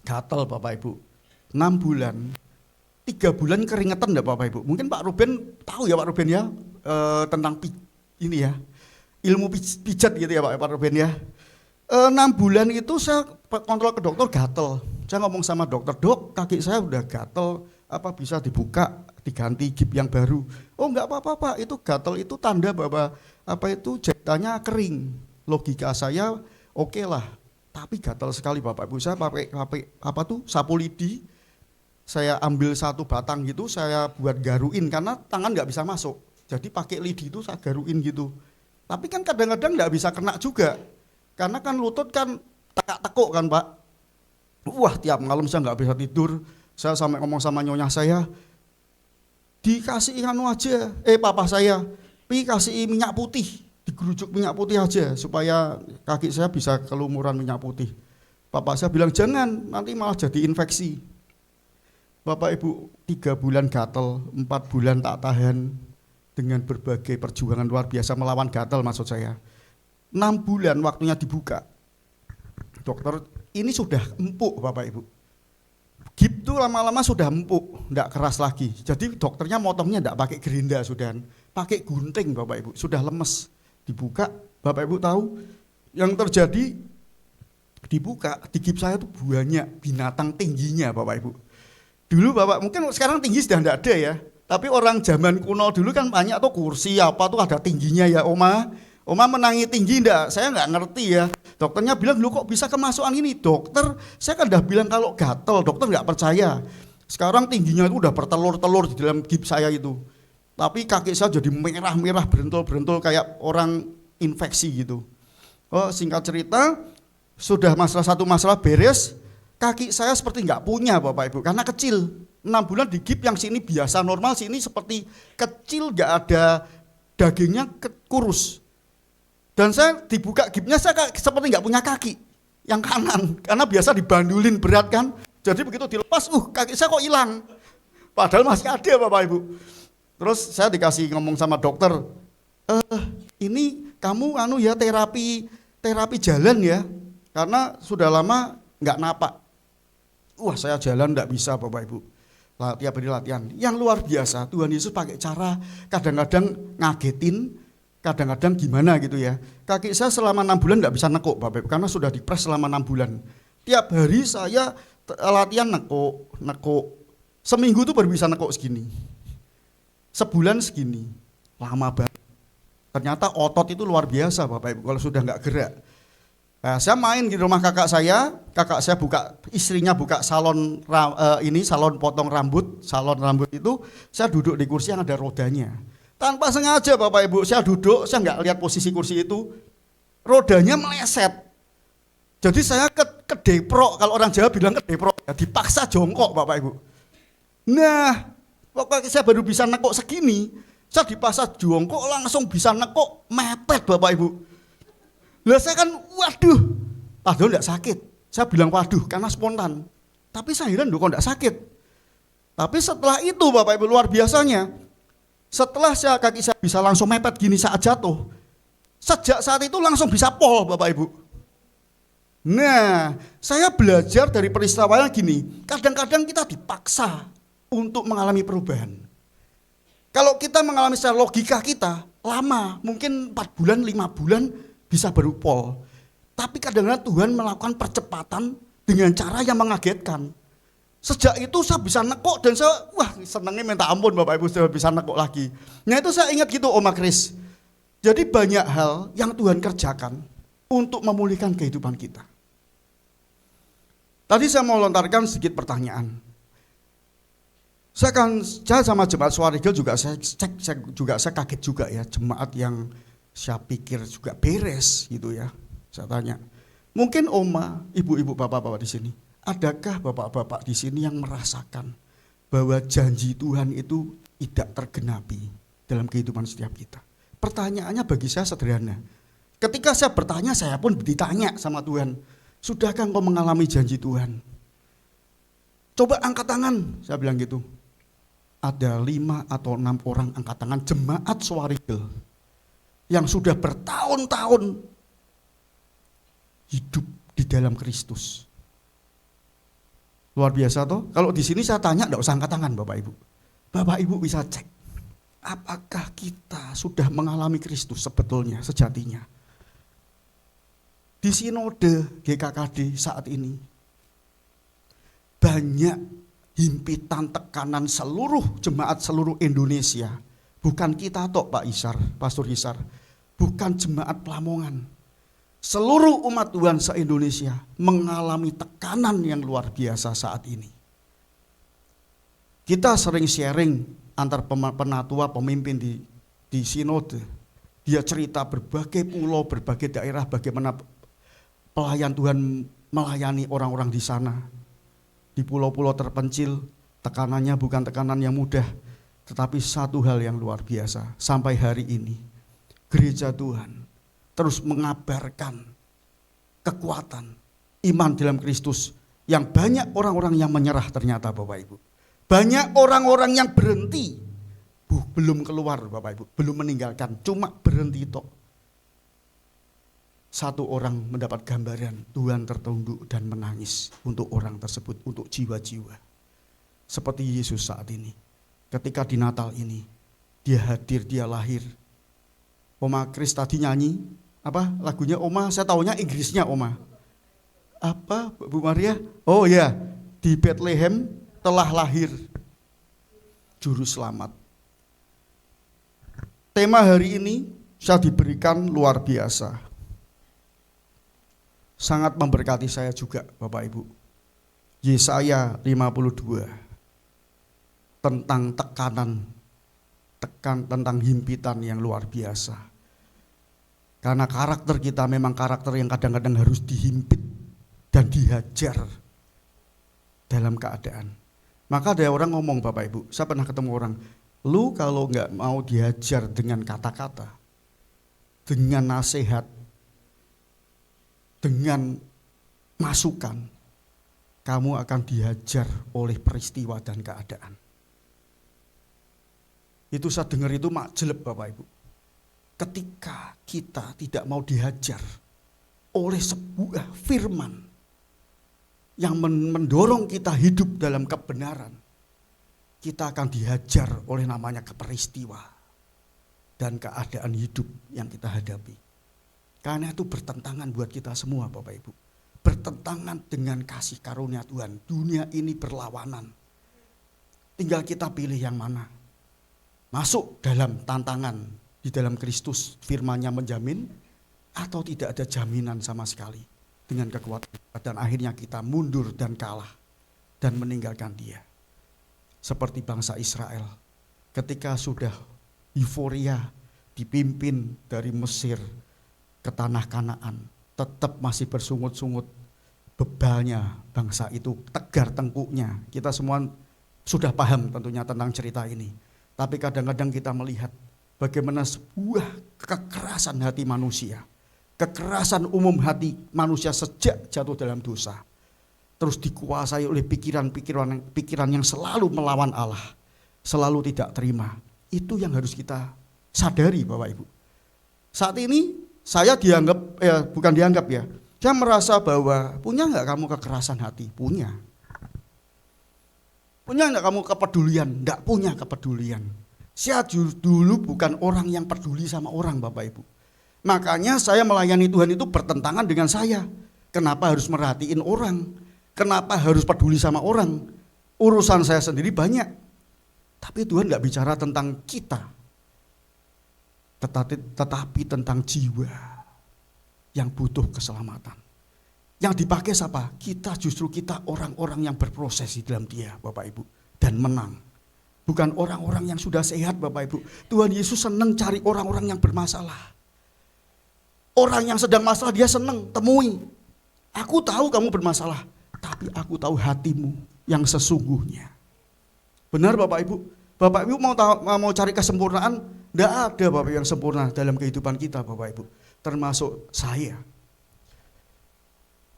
gatal Bapak Ibu. 6 bulan, 3 bulan keringetan enggak Bapak Ibu? Mungkin Pak Ruben tahu ya Pak Ruben ya, tentang ini ya, ilmu pijat gitu ya Pak Ruben ya. 6 bulan itu saya kontrol ke dokter gatel. Saya ngomong sama dokter, dok kaki saya udah gatel, apa bisa dibuka, diganti gip yang baru? Oh enggak apa-apa Pak, itu gatel itu tanda bahwa itu jahitannya kering. Logika saya oke lah, tapi gatel sekali Bapak Ibu. Saya pakai sapu lidi. Saya ambil 1 batang gitu, saya buat garuin karena tangan nggak bisa masuk. Jadi pakai lidi itu saya garuin gitu. Tapi kan kadang-kadang nggak bisa kena juga, karena kan lutut kan tekak-tekuk kan Pak. Wah tiap malam saya nggak bisa tidur. Saya sampai ngomong sama nyonya saya, dikasih aja, papa saya, kasih minyak putih, digerujuk minyak putih aja supaya kaki saya bisa kelumuran minyak putih. Papa saya bilang jangan, nanti malah jadi infeksi. Bapak Ibu 3 bulan gatel, 4 bulan tak tahan dengan berbagai perjuangan luar biasa melawan gatel maksud saya. 6 bulan waktunya dibuka. Dokter ini sudah empuk Bapak Ibu. Gip itu lama-lama sudah empuk, enggak keras lagi. Jadi dokternya motongnya enggak pakai gerinda sudah, pakai gunting Bapak Ibu, sudah lemes. Dibuka, Bapak Ibu tahu yang terjadi, dibuka, di gip saya itu banyak binatang tingginya Bapak Ibu. Dulu Bapak, mungkin sekarang tinggi sudah enggak ada ya, tapi orang zaman kuno dulu kan banyak tuh kursi apa tuh ada tingginya ya Oma menangi tinggi enggak, saya enggak ngerti ya. Dokternya bilang, lu kok bisa kemasukan ini? Dokter, saya kan udah bilang kalau gatel, dokter enggak percaya. Sekarang tingginya itu udah bertelur-telur di dalam gip saya itu. Tapi kaki saya jadi merah-merah, berentul-berentul kayak orang infeksi gitu. Oh, singkat cerita, sudah satu masalah beres, kaki saya seperti nggak punya Bapak Ibu, karena kecil. 6 bulan di gip yang sini biasa normal, sini seperti kecil, nggak ada dagingnya, kurus. Dan saya dibuka gipnya, saya seperti nggak punya kaki. yang kanan. Karena biasa dibandulin berat kan. Jadi begitu dilepas, kaki saya kok hilang. Padahal masih ada Bapak Ibu. Terus saya dikasih ngomong sama dokter, ini kamu ya terapi jalan ya. Karena sudah lama nggak napak. Wah, saya jalan nggak bisa Bapak Ibu. Tiap hari latihan. Yang luar biasa, Tuhan Yesus pakai cara kadang-kadang ngagetin, kadang-kadang gimana gitu ya. Kaki saya selama 6 bulan nggak bisa nekuk Bapak Ibu, karena sudah dipres selama 6 bulan. Tiap hari saya latihan nekuk. Seminggu tuh baru bisa nekuk segini. Sebulan segini. Lama banget. Ternyata otot itu luar biasa Bapak Ibu kalau sudah nggak gerak. Nah, saya main di rumah kakak saya istrinya buka salon salon potong rambut, salon rambut itu saya duduk di kursi yang ada rodanya. Tanpa sengaja Bapak Ibu, saya duduk, saya nggak lihat posisi kursi itu, rodanya meleset. Jadi saya kedeprok, kalau orang Jawa bilang kedeprok, ya dipaksa jongkok Bapak Ibu. Nah, pokoknya saya baru bisa nekuk segini, saya dipaksa jongkok langsung bisa nekuk mepet Bapak Ibu. Lah saya kan waduh, padahal enggak sakit. Saya bilang waduh karena spontan. Tapi saya heran kok enggak sakit. Tapi setelah itu Bapak Ibu luar biasanya, setelah kaki saya bisa langsung mepet gini saat jatuh, sejak saat itu langsung bisa pol Bapak Ibu. Nah, saya belajar dari peristiwanya gini, kadang-kadang kita dipaksa untuk mengalami perubahan. Kalau kita mengalami secara logika kita, lama, mungkin 4 bulan, 5 bulan, bisa baru pol. Tapi kadang-kadang Tuhan melakukan percepatan dengan cara yang mengagetkan. Sejak itu saya bisa nekuk dan saya senangnya minta ampun Bapak Ibu, saya bisa nekuk lagi. Nah itu saya ingat gitu Oma Kris. Jadi banyak hal yang Tuhan kerjakan untuk memulihkan kehidupan kita. Tadi saya mau lontarkan sedikit pertanyaan. Saya sama jemaat Suarigel juga saya kaget juga ya, jemaat yang saya pikir juga beres gitu ya. Saya tanya, mungkin Oma, ibu-ibu, bapak-bapak di sini, adakah bapak-bapak di sini yang merasakan bahwa janji Tuhan itu tidak tergenapi dalam kehidupan setiap kita? Pertanyaannya bagi saya sederhana. Ketika saya bertanya, saya pun ditanya sama Tuhan, sudahkah engkau mengalami janji Tuhan? Coba angkat tangan, saya bilang gitu. Ada 5 atau 6 orang angkat tangan jemaat Suarigel yang sudah bertahun-tahun hidup di dalam Kristus. Luar biasa toh? Kalau di sini saya tanya enggak usah angkat tangan Bapak Ibu. Bapak Ibu bisa cek. Apakah kita sudah mengalami Kristus sebetulnya, sejatinya? Di sinode GKKD saat ini banyak himpitan tekanan seluruh jemaat seluruh Indonesia. Bukan kita toh Pak Isar, Pastor Isar, bukan jemaat Pelamongan. Seluruh umat Tuhan se-Indonesia mengalami tekanan yang luar biasa saat ini. Kita sering sharing antar penatua pemimpin di sinode. Dia cerita berbagai pulau, berbagai daerah, bagaimana pelayan Tuhan melayani orang-orang di sana. Di pulau-pulau terpencil, tekanannya bukan tekanan yang mudah, tetapi satu hal yang luar biasa. Sampai hari ini, gereja Tuhan terus mengabarkan kekuatan iman dalam Kristus yang banyak orang-orang yang menyerah ternyata Bapak Ibu. Banyak orang-orang yang berhenti, belum keluar Bapak Ibu, belum meninggalkan, cuma berhenti tok. Satu orang mendapat gambaran Tuhan tertunduk dan menangis untuk orang tersebut, untuk jiwa-jiwa. Seperti Yesus saat ini. Ketika di Natal ini, dia hadir, dia lahir. Oma Kris tadi nyanyi, apa lagunya Oma, saya taunya Inggrisnya Oma. Apa Bu Maria? Oh ya, di Bethlehem telah lahir Juru Selamat. Tema hari ini saya diberikan luar biasa. Sangat memberkati saya juga Bapak Ibu. Yesaya 52 tentang tentang himpitan yang luar biasa. Karena karakter kita memang karakter yang kadang-kadang harus dihimpit dan dihajar dalam keadaan. Maka ada orang ngomong Bapak Ibu, saya pernah ketemu orang, lu kalau nggak mau dihajar dengan kata-kata, dengan nasihat, dengan masukan, kamu akan dihajar oleh peristiwa dan keadaan. Itu saya dengar itu jelek Bapak Ibu. Ketika kita tidak mau dihajar oleh sebuah firman yang mendorong kita hidup dalam kebenaran, kita akan dihajar oleh namanya peristiwa dan keadaan hidup yang kita hadapi. Karena itu bertentangan buat kita semua Bapak Ibu. Bertentangan dengan kasih karunia Tuhan. Dunia ini berlawanan. Tinggal kita pilih yang mana. Masuk dalam tantangan di dalam Kristus, firman-Nya menjamin, atau tidak ada jaminan sama sekali dengan kekuatan, dan akhirnya kita mundur dan kalah dan meninggalkan Dia. Seperti bangsa Israel ketika sudah euforia dipimpin dari Mesir ke tanah Kanaan, tetap masih bersungut-sungut bebalnya bangsa itu, tegar tengkuknya. Kita semua sudah paham tentunya tentang cerita ini. Tapi kadang-kadang kita melihat bagaimana sebuah kekerasan hati manusia, kekerasan umum hati manusia sejak jatuh dalam dosa, terus dikuasai oleh pikiran yang selalu melawan Allah, selalu tidak terima. Itu yang harus kita sadari Bapak Ibu. Saat ini saya bukan dianggap ya, saya merasa bahwa punya nggak kamu kekerasan hati? Punya. Punya nggak kamu kepedulian? Nggak punya kepedulian. Saya dulu bukan orang yang peduli sama orang Bapak Ibu. Makanya saya melayani Tuhan itu bertentangan dengan saya. Kenapa harus merhatiin orang? Kenapa harus peduli sama orang? Urusan saya sendiri banyak. Tapi Tuhan nggak bicara tentang kita. Tetapi tentang jiwa yang butuh keselamatan. Yang dipakai siapa? Kita orang-orang yang berproses di dalam Dia Bapak Ibu. Dan menang. Bukan orang-orang yang sudah sehat Bapak Ibu. Tuhan Yesus senang cari orang-orang yang bermasalah. Orang yang sedang masalah Dia senang temui. Aku tahu kamu bermasalah, tapi aku tahu hatimu yang sesungguhnya. Benar Bapak Ibu? Bapak Ibu mau cari kesempurnaan? Tidak ada Bapak Ibu yang sempurna dalam kehidupan kita Bapak Ibu. Termasuk saya.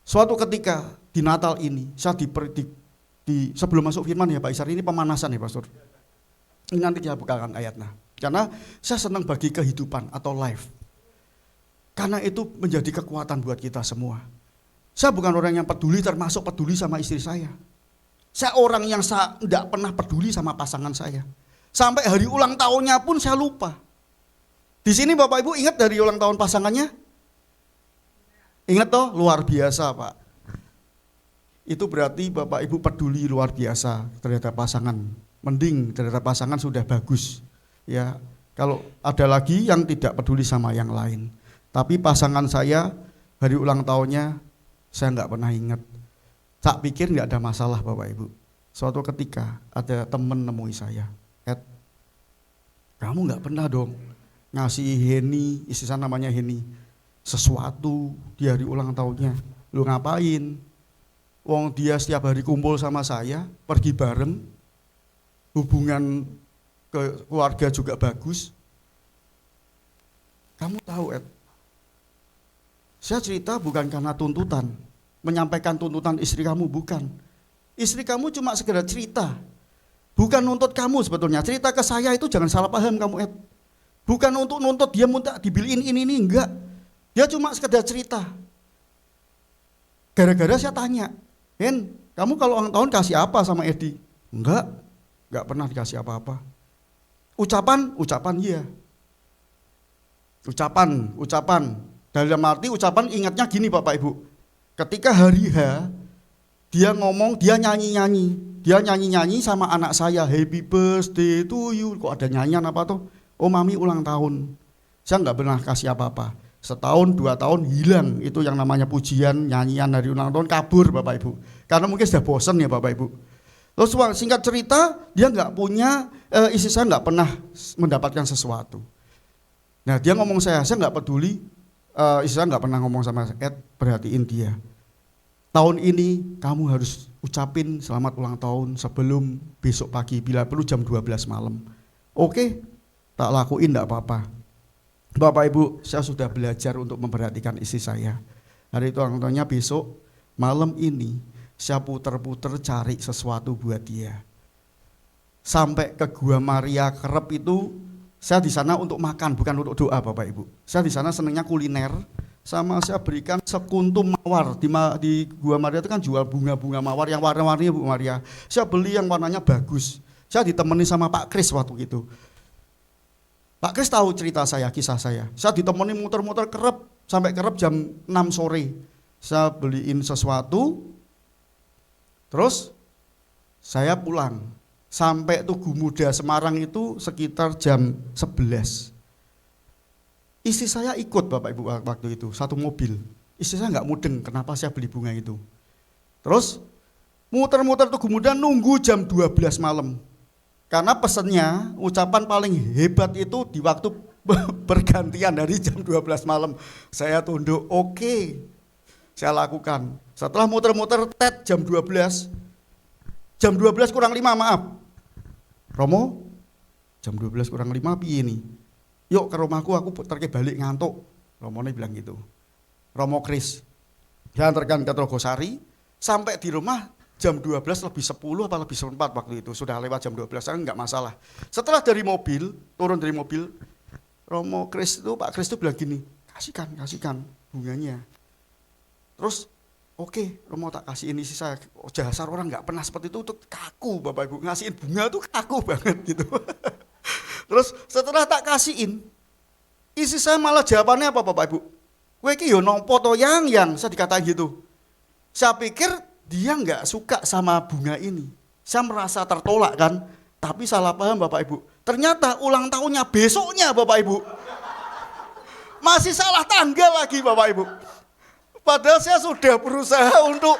Suatu ketika di Natal ini, saya sebelum masuk firman ya Pak Isar, ini pemanasan ya Pastor. Ini nanti saya bukakan ayatnya. Karena saya senang bagi kehidupan atau life. Karena itu menjadi kekuatan buat kita semua. Saya bukan orang yang peduli, termasuk peduli sama istri saya. Saya orang yang tidak pernah peduli sama pasangan saya. Sampai hari ulang tahunnya pun saya lupa. Di sini Bapak Ibu ingat dari ulang tahun pasangannya? Ingat toh, luar biasa Pak. Itu berarti Bapak Ibu peduli luar biasa terhadap pasangan. Mending terhadap pasangan sudah bagus. Ya, kalau ada lagi yang tidak peduli sama yang lain. Tapi pasangan saya hari ulang tahunnya saya nggak pernah ingat. Tak pikir nggak ada masalah Bapak Ibu. Suatu ketika ada temen nemui saya, kamu nggak pernah dong ngasih Heni, istri saya namanya Heni, sesuatu di hari ulang tahunnya. Lu ngapain? Wong dia setiap hari kumpul sama saya, pergi bareng, hubungan ke keluarga juga bagus. Kamu tahu saya cerita bukan karena tuntutan, menyampaikan tuntutan istri kamu, bukan. Istri kamu cuma sekedar cerita, bukan nuntut kamu sebetulnya. Cerita ke saya itu jangan salah paham kamu bukan untuk nuntut dia minta dibeliin ini enggak. Dia cuma sekedar cerita. Gara-gara saya tanya, Hen, kamu kalau ulang tahun kasih apa sama Edi? Enggak pernah dikasih apa-apa. Ucapan iya. Ucapan. Dalam arti ucapan ingatnya gini Bapak Ibu. Ketika hari H, dia ngomong, dia nyanyi-nyanyi. Dia nyanyi-nyanyi sama anak saya, happy birthday to you. Kok ada nyanyian apa tuh? Oh mami ulang tahun. Saya enggak pernah kasih apa-apa. Setahun, 2 tahun hilang itu yang namanya pujian, nyanyian hari ulang tahun, kabur Bapak Ibu. Karena mungkin sudah bosan ya Bapak Ibu. Terus singkat cerita, dia nggak punya, istri saya nggak pernah mendapatkan sesuatu. Nah dia ngomong saya nggak peduli, istri saya nggak pernah ngomong sama perhatiin dia. Tahun ini kamu harus ucapin selamat ulang tahun sebelum besok pagi, bila perlu jam 12 malam. Oke, tak lakuin nggak apa-apa. Bapak Ibu, saya sudah belajar untuk memperhatikan istri saya. Hari itu ulang tahunnya besok, malam ini saya puter-puter cari sesuatu buat dia. Sampai ke Gua Maria Kerep itu, saya di sana untuk makan, bukan untuk doa Bapak Ibu. Saya di sana senangnya kuliner, sama saya berikan sekuntum mawar. Di Gua Maria itu kan jual bunga-bunga mawar yang warna-warni Bu Maria. Saya beli yang warnanya bagus. Saya ditemani sama Pak Kris waktu itu. Pak Kris tahu cerita saya, kisah saya. Saya ditemani muter-muter Kerep, sampai Kerep jam 6 sore. Saya beliin sesuatu, terus saya pulang. Sampai Tugu Muda Semarang itu sekitar jam 11. Istri saya ikut Bapak Ibu waktu itu, satu mobil. Istri saya nggak mudeng kenapa saya beli bunga itu. Terus muter-muter Tugu Muda nunggu jam 12 malam. Karena pesennya, ucapan paling hebat itu di waktu bergantian dari jam 12 malam. Saya tunduk, oke, saya lakukan. Setelah muter-muter tet jam 12, jam 12 kurang 5 maaf. Romo, jam 12 kurang 5 piye nih? Yuk ke rumahku, aku putarke balik ngantuk. Romone bilang gitu. Romo Kris. Saya antarkan ke Trogosari, sampai di rumah jam 12 lebih 10 apa lebih 4 waktu itu. Sudah lewat jam 12, kan enggak masalah. Setelah dari mobil, turun dari mobil, Romo Kris itu, Pak Kris itu bilang gini, kasihkan bunganya. Terus, oke, Romo tak kasih ini sih saya. Dasar orang nggak pernah seperti itu kaku Bapak Ibu. Ngasihin bunga tuh kaku banget gitu. Terus setelah tak kasihin, isi saya malah jawabannya apa Bapak Ibu? Kowe iki yo nompo to yang saya dikatain gitu. Saya pikir dia nggak suka sama bunga ini. Saya merasa tertolak kan. Tapi salah paham Bapak Ibu. Ternyata ulang tahunnya besoknya Bapak Ibu. Masih salah tanggal lagi Bapak Ibu. Padahal saya sudah berusaha untuk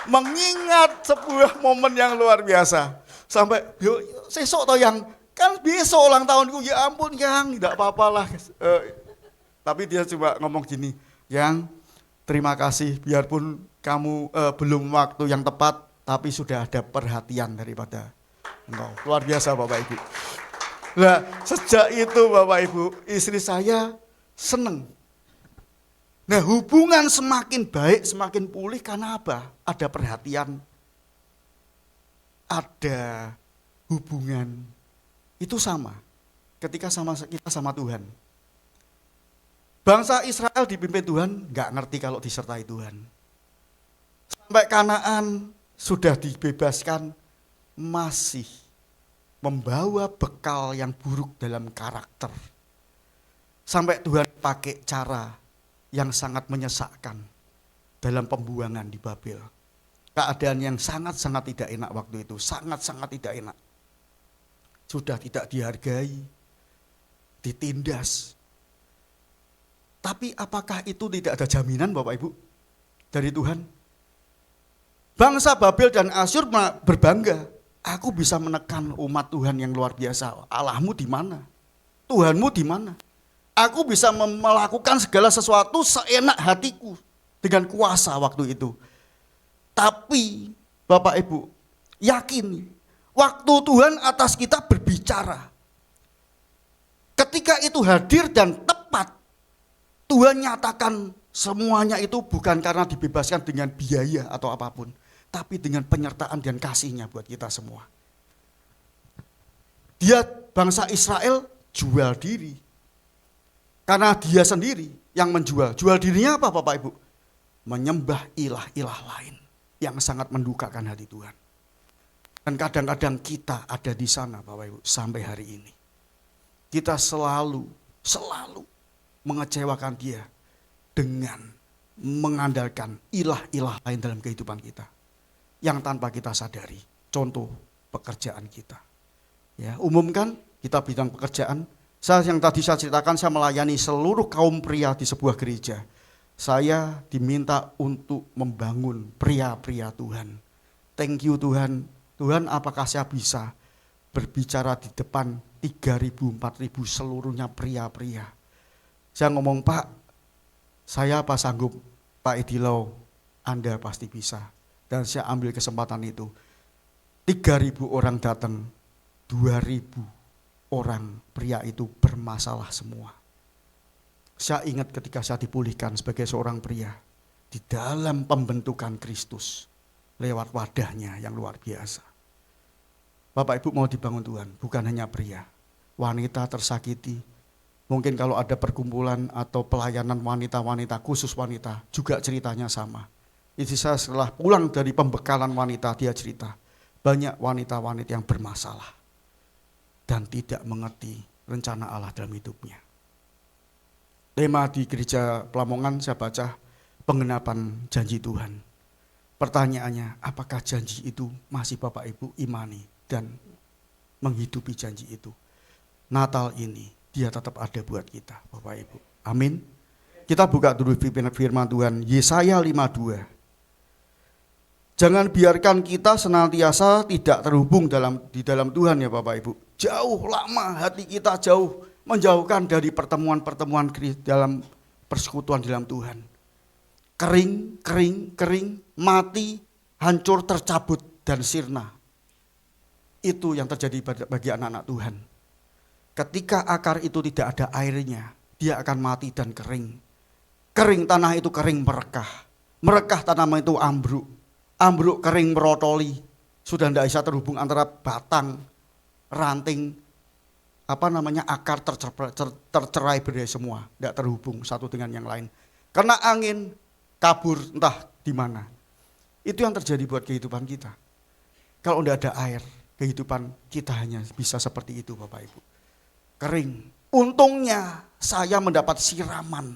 mengingat sebuah momen yang luar biasa. Sampai, yuk sesok toh yang, kan besok ulang tahunku, ya ampun yang, tidak apa-apalah. Tapi dia coba ngomong gini, yang terima kasih biarpun kamu belum waktu yang tepat, tapi sudah ada perhatian daripada engkau. Luar biasa Bapak Ibu. Nah sejak itu Bapak Ibu, istri saya seneng. Nah hubungan semakin baik, semakin pulih karena apa? Ada perhatian, ada hubungan. Itu sama ketika kita sama Tuhan. Bangsa Israel dipimpin Tuhan, gak ngerti kalau disertai Tuhan. Sampai Kanaan sudah dibebaskan, masih membawa bekal yang buruk dalam karakter. Sampai Tuhan pakai cara yang sangat menyesakkan dalam pembuangan di Babel. Keadaan yang sangat-sangat tidak enak waktu itu, sangat-sangat tidak enak. Sudah tidak dihargai, ditindas. Tapi apakah itu tidak ada jaminan Bapak Ibu dari Tuhan? Bangsa Babel dan Asyur berbangga, aku bisa menekan umat Tuhan yang luar biasa. Allahmu di mana? Tuhanmu di mana? Aku bisa melakukan segala sesuatu seenak hatiku dengan kuasa waktu itu. Tapi Bapak Ibu, yakin waktu Tuhan atas kita berbicara. Ketika itu hadir dan tepat, Tuhan nyatakan semuanya itu bukan karena dibebaskan dengan biaya atau apapun, tapi dengan penyertaan dan kasih-Nya buat kita semua. Dia bangsa Israel jual diri. Karena dia sendiri yang menjual. Jual dirinya apa Bapak Ibu? Menyembah ilah-ilah lain yang sangat mendukakan hati Tuhan. Dan kadang-kadang kita ada di sana Bapak Ibu sampai hari ini. Kita selalu mengecewakan dia dengan mengandalkan ilah-ilah lain dalam kehidupan kita. Yang tanpa kita sadari. Contoh pekerjaan kita. Ya, umumkan kita bidang pekerjaan. Yang tadi saya ceritakan, saya melayani seluruh kaum pria di sebuah gereja. Saya diminta untuk membangun pria-pria Tuhan. Thank you Tuhan. Tuhan, apakah saya bisa berbicara di depan 3.000, 4.000 seluruhnya pria-pria. Saya ngomong, Pak, saya apa sanggup? Pak Edilau, Anda pasti bisa. Dan saya ambil kesempatan itu. 3.000 orang datang, 2.000 orang pria itu bermasalah semua. Saya ingat ketika saya dipulihkan sebagai seorang pria. di dalam pembentukan Kristus lewat wadahnya yang luar biasa. Bapak Ibu mau dibangun Tuhan, bukan hanya pria, wanita tersakiti. Mungkin kalau ada perkumpulan atau pelayanan wanita-wanita, khusus wanita, juga ceritanya sama. Itu saya setelah pulang dari pembekalan wanita, dia cerita, banyak wanita-wanita yang bermasalah dan tidak mengerti rencana Allah dalam hidupnya. Tema di gereja Pelamongan saya baca, penggenapan janji Tuhan. Pertanyaannya, apakah janji itu masih Bapak Ibu imani dan menghidupi janji itu? Natal ini dia tetap ada buat kita, Bapak Ibu. Amin. Kita buka dulu firman Tuhan, Yesaya 52. Jangan biarkan kita senantiasa tidak terhubung di dalam Tuhan ya Bapak Ibu. Jauh lama hati kita jauh menjauhkan dari pertemuan-pertemuan dalam persekutuan dalam Tuhan. Kering, mati, hancur, tercabut, dan sirna. Itu yang terjadi bagi anak-anak Tuhan. Ketika akar itu tidak ada airnya, dia akan mati dan kering. Kering tanah itu kering merekah. Merekah tanaman itu ambruk. Ambruk kering merotoli. Sudah tidak bisa terhubung antara batang, ranting, akar tercerai berai semua. Tidak terhubung satu dengan yang lain. Karena angin kabur entah di mana. Itu yang terjadi buat kehidupan kita. Kalau tidak ada air, kehidupan kita hanya bisa seperti itu Bapak Ibu. Kering. Untungnya saya mendapat siraman.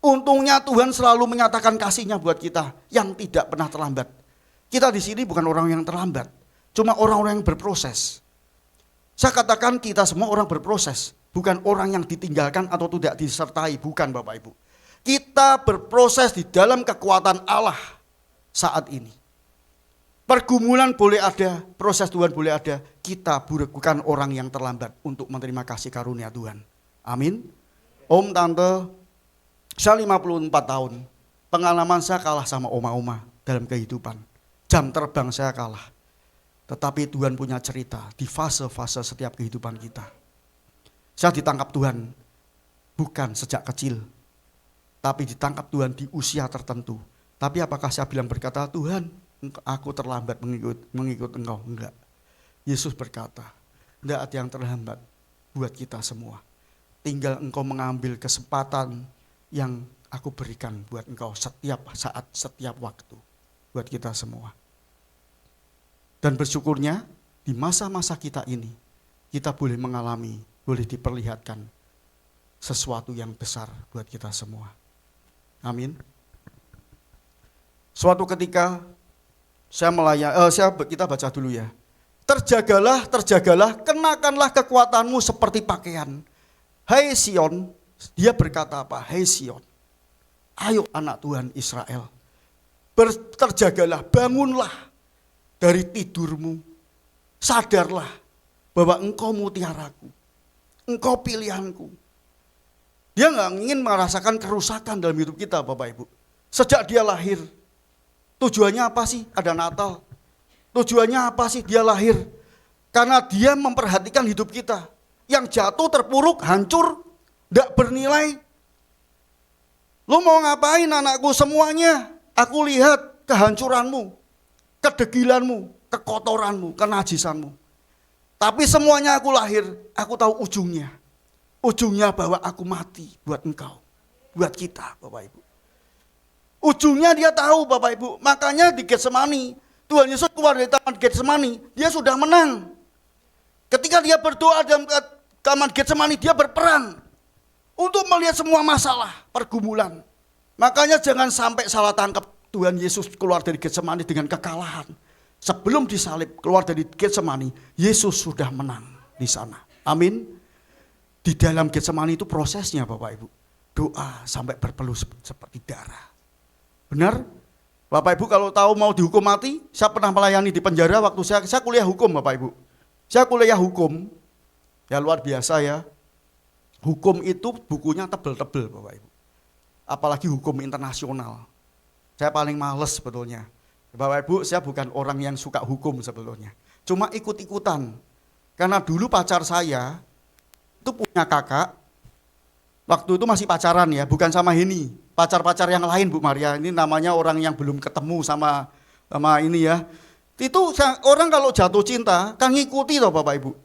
Untungnya Tuhan selalu menyatakan kasih-Nya buat kita yang tidak pernah terlambat. Kita di sini bukan orang yang terlambat, cuma orang-orang yang berproses. Saya katakan kita semua orang berproses, bukan orang yang ditinggalkan atau tidak disertai, bukan Bapak Ibu. Kita berproses di dalam kekuatan Allah saat ini. Pergumulan boleh ada, proses Tuhan boleh ada. Kita bukan orang yang terlambat untuk menerima kasih karunia Tuhan. Amin. Om, tante, saya 54 tahun. Pengalaman saya kalah sama oma-oma dalam kehidupan. Jam terbang saya kalah. Tetapi Tuhan punya cerita di fase-fase setiap kehidupan kita. Saya ditangkap Tuhan bukan sejak kecil, tapi ditangkap Tuhan di usia tertentu. Tapi apakah saya bilang berkata, Tuhan, aku terlambat mengikut Engkau? Enggak. Yesus berkata, enggak ada yang terlambat buat kita semua. Tinggal Engkau mengambil kesempatan yang aku berikan buat Engkau setiap saat, setiap waktu. Buat kita semua. Dan bersyukurnya di masa-masa kita ini, kita boleh mengalami, boleh diperlihatkan sesuatu yang besar buat kita semua. Amin. Suatu ketika kita baca dulu ya. Terjagalah, kenakanlah kekuatanmu seperti pakaian. Hai Sion, dia berkata apa? Hai Sion, ayo anak Tuhan Israel, terjagalah, bangunlah dari tidurmu. Sadarlah bahwa engkau mutiaraku, engkau pilihanku. Dia gak ingin merasakan kerusakan dalam hidup kita Bapak Ibu. Sejak dia lahir, tujuannya apa sih? Ada Natal. Tujuannya apa sih dia lahir? Karena dia memperhatikan hidup kita. Yang jatuh, terpuruk, hancur, gak bernilai. Lu mau ngapain anakku? Semuanya aku lihat kehancuranmu, kedegilanmu, kekotoranmu, kenajisanmu. Tapi semuanya aku lahir, aku tahu ujungnya. Ujungnya bahwa aku mati buat engkau, buat kita Bapak Ibu. Ujungnya dia tahu Bapak Ibu. Makanya di Getsemani, Tuhan Yesus keluar dari taman Getsemani, dia sudah menang. Ketika dia berdoa dalam taman Getsemani, dia berperang untuk melihat semua masalah, pergumulan. Makanya jangan sampai salah tangkap, Tuhan Yesus keluar dari Getsemani dengan kekalahan. Sebelum disalib keluar dari Getsemani, Yesus sudah menang di sana. Amin. Di dalam Getsemani itu prosesnya Bapak Ibu. Doa sampai berpeluh seperti darah. Benar? Bapak Ibu kalau tahu mau dihukum mati, saya pernah melayani di penjara waktu saya kuliah hukum Bapak Ibu. Saya kuliah hukum, ya luar biasa ya. Hukum itu bukunya tebel-tebel Bapak Ibu. Apalagi hukum internasional. Saya paling males sebetulnya. Bapak Ibu, saya bukan orang yang suka hukum sebetulnya. Cuma ikut-ikutan. Karena dulu pacar saya itu punya kakak, Waktu itu masih pacaran ya, bukan sama Heni. Pacar-pacar yang lain Bu Maria. Ini namanya orang yang belum ketemu sama ini ya. Itu orang kalau jatuh cinta kan ngikuti toh Bapak Ibu.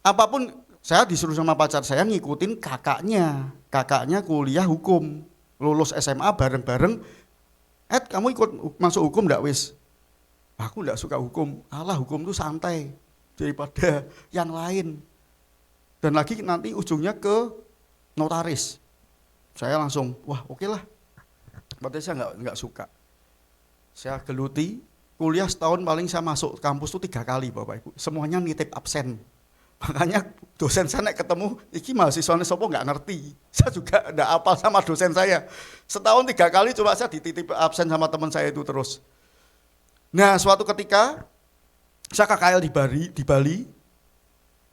Apapun saya disuruh sama pacar saya ngikutin kakaknya. Kakaknya kuliah hukum. Lulus SMA bareng-bareng. Kamu ikut masuk hukum enggak wis? Aku enggak suka hukum. Alah, hukum itu santai daripada yang lain. Dan lagi nanti ujungnya ke notaris. Saya langsung, wah oke lah. Berarti saya enggak suka. Saya geluti, kuliah setahun paling saya masuk kampus itu 3 kali Bapak Ibu. Semuanya nitip absen. Makanya dosen saya ketemu, iki mahasiswanya sopo nggak ngerti. Saya juga nggak apal sama dosen saya. Setahun 3 kali coba saya dititip absen sama teman saya itu terus. Nah suatu ketika saya KKL di Bali,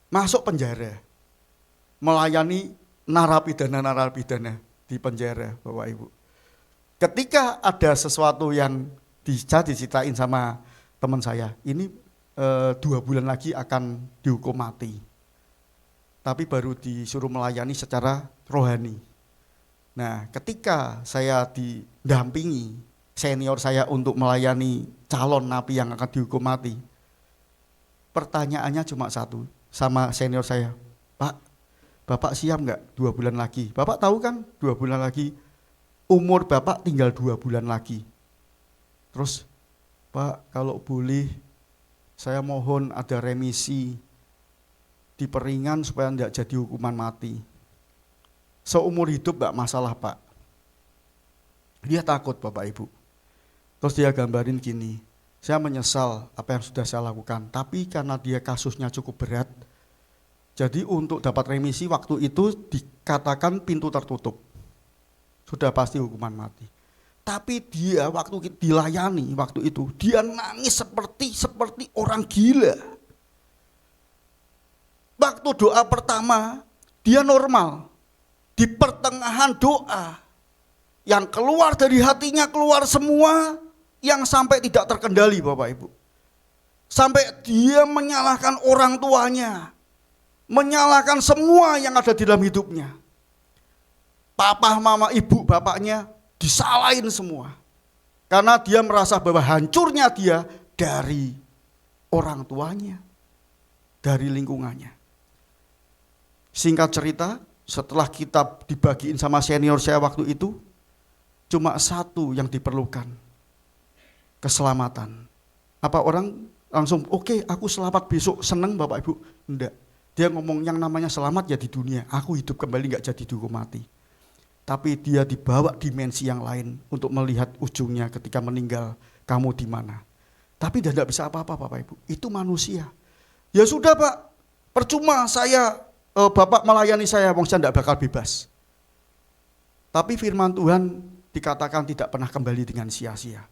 masuk penjara, melayani narapidana di penjara Bapak Ibu. Ketika ada sesuatu yang diceritain sama teman saya, ini 2 bulan lagi akan dihukum mati. Tapi baru disuruh melayani secara rohani. Nah, ketika saya didampingi senior saya untuk melayani calon napi yang akan dihukum mati, pertanyaannya cuma satu sama senior saya, Pak, Bapak siap nggak 2 bulan lagi? Bapak tahu kan 2 bulan lagi, umur Bapak tinggal 2 bulan lagi. Terus, Pak kalau boleh saya mohon ada remisi, diperingan supaya tidak jadi hukuman mati. Seumur hidup enggak masalah Pak. Dia takut Bapak Ibu. Terus dia gambarin gini, saya menyesal apa yang sudah saya lakukan, tapi karena dia kasusnya cukup berat, jadi untuk dapat remisi waktu itu dikatakan pintu tertutup. Sudah pasti hukuman mati. Tapi dia waktu dilayani waktu itu, dia nangis seperti orang gila. Waktu doa pertama, dia normal. Di pertengahan doa, yang keluar dari hatinya keluar semua, yang sampai tidak terkendali Bapak Ibu. Sampai dia menyalahkan orang tuanya, menyalahkan semua yang ada di dalam hidupnya. Papa, mama, ibu, bapaknya, disalahin semua. Karena dia merasa bahwa hancurnya dia dari orang tuanya, dari lingkungannya. Singkat cerita, setelah kita dibagiin sama senior saya waktu itu, cuma satu yang diperlukan, keselamatan. Apa orang langsung, oke, aku selamat besok, seneng Bapak Ibu? Enggak. Dia ngomong yang namanya selamat ya di dunia, aku hidup kembali gak jadi dihukum mati. Tapi dia dibawa dimensi yang lain untuk melihat ujungnya ketika meninggal, kamu di mana. Tapi dia tidak bisa apa-apa Bapak Ibu, itu manusia. Ya sudah Pak, percuma Bapak melayani saya, wong saya tidak bakal bebas. Tapi firman Tuhan dikatakan tidak pernah kembali dengan sia-sia.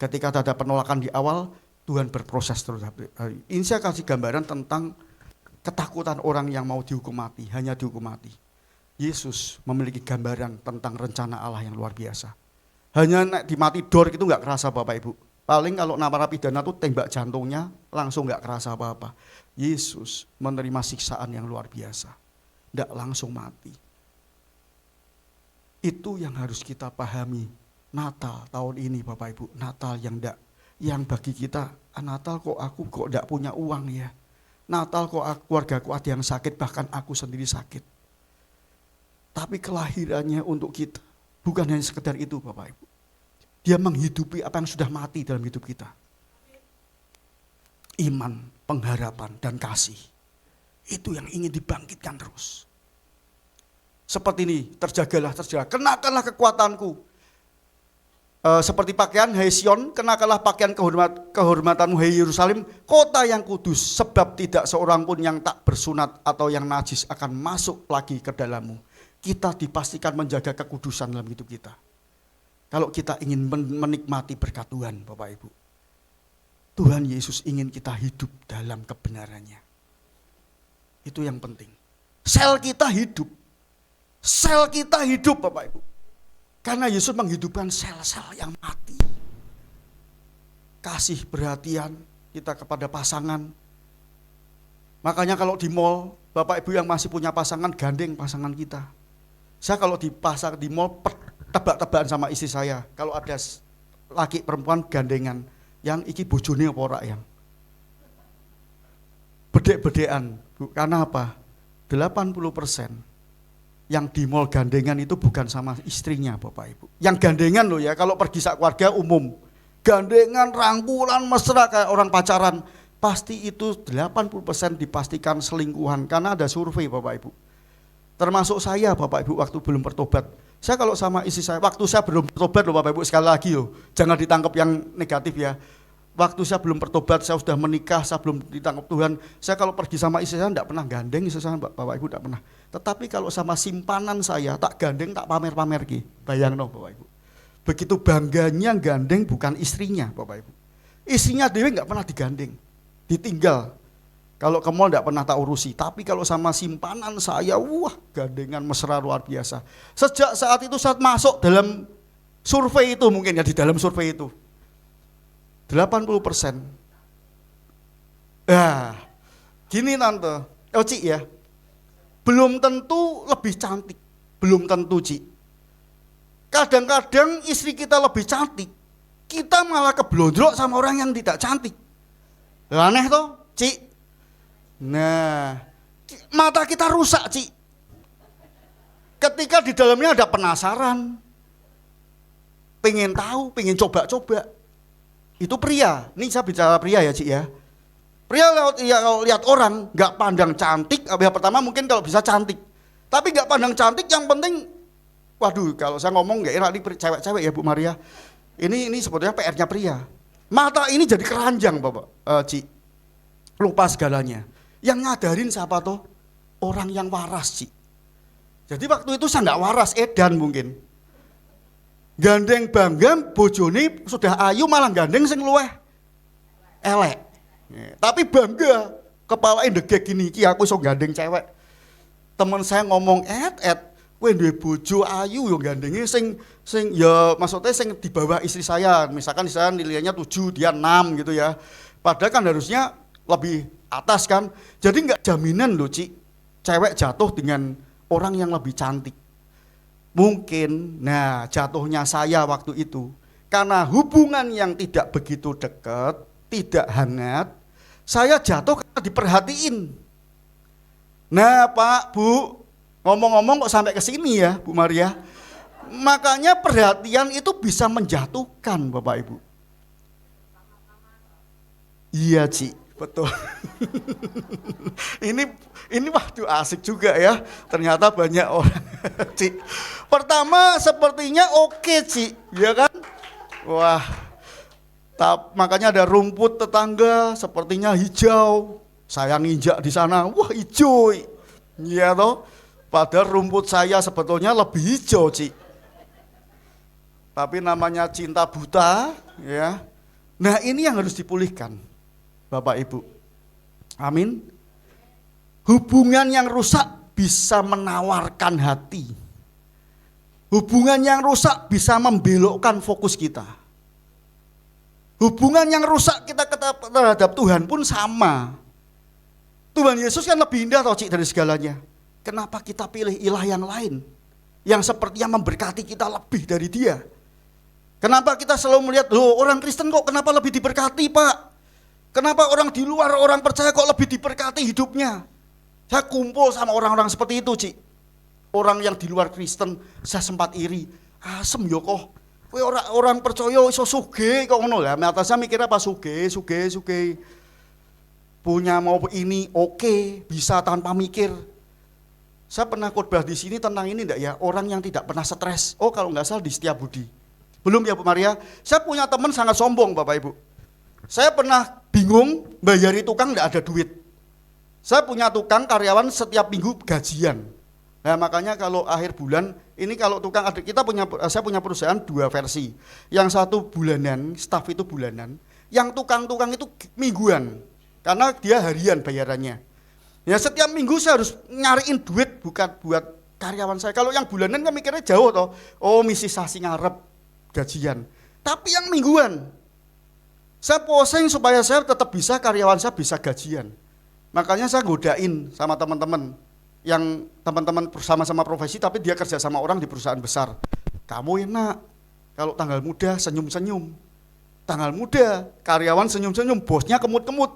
Ketika ada penolakan di awal, Tuhan berproses terus. Ini saya kasih gambaran tentang ketakutan orang yang mau dihukum mati, hanya dihukum mati. Yesus memiliki gambaran tentang rencana Allah yang luar biasa. Hanya di mati dor itu nggak kerasa Bapak Ibu. Paling kalau narapidana itu tembak jantungnya langsung nggak kerasa apa-apa. Yesus menerima siksaan yang luar biasa, nggak langsung mati. Itu yang harus kita pahami. Natal tahun ini Bapak Ibu, Natal yang bagi kita, Natal kok aku nggak punya uang ya. Natal kok keluargaku ada yang sakit, bahkan aku sendiri sakit. Tapi kelahirannya untuk kita bukan hanya sekedar itu Bapak Ibu. Dia menghidupi apa yang sudah mati dalam hidup kita. Iman, pengharapan, dan kasih. Itu yang ingin dibangkitkan terus. Seperti ini, terjagalah. Kenakanlah kekuatanku. Seperti pakaian, hai Sion, kenakanlah pakaian kehormatanmu, hai Yerusalem, kota yang kudus. Sebab tidak seorang pun yang tak bersunat atau yang najis akan masuk lagi ke dalammu. Kita dipastikan menjaga kekudusan dalam hidup kita. Kalau kita ingin menikmati berkat Tuhan Bapak Ibu. Tuhan Yesus ingin kita hidup dalam kebenarannya. Itu yang penting. Sel kita hidup. Sel kita hidup Bapak Ibu. Karena Yesus menghidupkan sel-sel yang mati. Kasih perhatian kita kepada pasangan. Makanya kalau di mall, Bapak Ibu yang masih punya pasangan, gandeng pasangan kita. Saya kalau di pasar, di mall, tebak-tebakan sama istri saya, kalau ada laki perempuan gandengan, yang iki bojone apa ora yang? Bedek-bedekan, karena apa? 80% yang di mall gandengan itu bukan sama istrinya Bapak Ibu. Yang gandengan loh ya, kalau pergi sak keluarga umum, gandengan, rangkulan, mesra kayak orang pacaran, pasti itu 80% dipastikan selingkuhan, karena ada survei Bapak Ibu. Termasuk saya Bapak Ibu waktu belum bertobat. Saya kalau sama istri saya, waktu saya belum bertobat loh Bapak Ibu, sekali lagi loh, jangan ditangkap yang negatif ya. Waktu saya belum bertobat, saya sudah menikah, saya belum ditangkap Tuhan. Saya kalau pergi sama istri saya tidak pernah gandeng, istri saya Bapak Ibu tidak pernah. Tetapi kalau sama simpanan saya, tak gandeng, tak pamer-pamer ki. Bayang no Bapak Ibu. Begitu bangganya gandeng bukan istrinya Bapak Ibu. Istrinya dewe nggak pernah digandeng, ditinggal. Kalau ke mall tidak pernah tak urusi. Tapi kalau sama simpanan saya, wah gandengan mesra luar biasa. Sejak saat itu saat masuk dalam survei itu, mungkin ya di dalam survei itu, 80%. Gini tante, Cik ya, belum tentu lebih cantik, belum tentu Cik. Kadang-kadang istri kita lebih cantik, kita malah keblondrok sama orang yang tidak cantik. Aneh toh, Cik. Nah, mata kita rusak Cik. Ketika di dalamnya ada penasaran, pengen tahu, pengen coba-coba. Itu pria, ini saya bicara pria ya Cik ya. Pria kalau lihat orang nggak pandang cantik, yang pertama mungkin kalau bisa cantik, tapi nggak pandang cantik, yang penting, waduh kalau saya ngomong nggak enak nih cewek-cewek ya Bu Maria. Ini sebetulnya PR-nya pria. Mata ini jadi keranjang Bapak, Cik. Lupa segalanya. Yang nyadarin siapa toh? Orang yang waras Cik. Jadi waktu itu saya nggak waras, edan mungkin. Gandeng bangga bojone sudah ayu malah gandeng sing luweh elek. Tapi bangga kepala indegek gini iki aku iso gandeng cewek. Temen saya ngomong kowe duwe bojo ayu yo gandenge sing ya maksudnya sing di bawah istri saya. Misalkan saya nilainya 7 dia 6 gitu ya. Padahal kan harusnya lebih atas kan. Jadi enggak jaminan loh Cik cewek jatuh dengan orang yang lebih cantik. Mungkin, nah jatuhnya saya waktu itu, karena hubungan yang tidak begitu dekat, tidak hangat, saya jatuh karena diperhatiin. Nah Pak, Bu, ngomong-ngomong kok sampai ke sini ya Bu Maria, makanya perhatian itu bisa menjatuhkan Bapak Ibu. Iya Cik, betul. Ini waktu asik juga ya. Ternyata banyak orang. Cik. Pertama sepertinya oke Cik, ya kan? Wah. Makanya ada rumput tetangga sepertinya hijau. Saya nginjak di sana, wah hijau. Iya toh? Padahal rumput saya sebetulnya lebih hijau Cik. Tapi namanya cinta buta, ya. Nah, ini yang harus dipulihkan. Bapak Ibu. Amin. Hubungan yang rusak bisa menawarkan hati. Hubungan yang rusak bisa membelokkan fokus kita. Hubungan yang rusak kita terhadap Tuhan pun sama. Tuhan Yesus kan lebih indah toh Cik dari segalanya. Kenapa kita pilih ilah yang lain? Yang sepertinya memberkati kita lebih dari dia. Kenapa kita selalu melihat, loh orang Kristen kok kenapa lebih diberkati Pak? Kenapa orang di luar, orang percaya kok lebih diberkati hidupnya? Saya kumpul sama orang-orang seperti itu Cik. Orang yang di luar Kristen, saya sempat iri. Asem yo kok. Kowe orang percaya iso sugih kok ngono lah. Mata saya mikir apa sugih. Punya mau ini oke, bisa tanpa mikir. Saya pernah khotbah di sini tentang ini enggak ya? Orang yang tidak pernah stres. Oh kalau enggak salah di Setiabudi. Belum ya Bu Maria? Saya punya teman sangat sombong Bapak Ibu. Saya pernah bingung bayari tukang enggak ada duit. Saya punya tukang karyawan setiap minggu gajian. Nah makanya kalau akhir bulan, ini kalau tukang ada saya punya perusahaan 2 versi. Yang satu bulanan, staf itu bulanan. Yang tukang-tukang itu mingguan. Karena dia harian bayarannya. Ya setiap minggu saya harus nyariin duit bukan buat karyawan saya. Kalau yang bulanan kan mikirnya jauh toh. Oh misi sasi ngarep gajian. Tapi yang mingguan. Saya poseng supaya saya tetap bisa karyawan saya bisa gajian. Makanya saya godain sama teman-teman yang teman-teman bersama-sama profesi tapi dia kerja sama orang di perusahaan besar. Kamu enak kalau tanggal muda senyum-senyum. Tanggal muda karyawan senyum-senyum, bosnya kemut-kemut.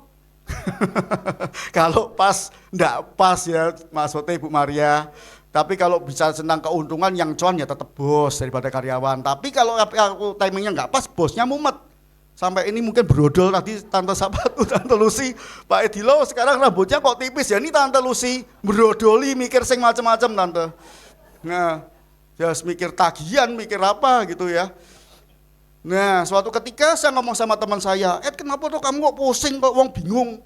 Kalau pas enggak pas ya maksudnya Ibu Maria. Tapi kalau bisa tentang keuntungan yang cuan ya tetap bos daripada karyawan. Tapi kalau aku timingnya enggak pas, bosnya mumet. Sampai ini mungkin brodol tadi Tante Sapatu, Tante Lucy, Pak Edilo sekarang rambutnya kok tipis ya, ini Tante Lucy brodoli mikir sing macam-macam Tante. Nah, ya mikir tagihan, mikir apa gitu ya. Nah, suatu ketika saya ngomong sama teman saya, kenapa tuh kamu kok pusing kok wong bingung?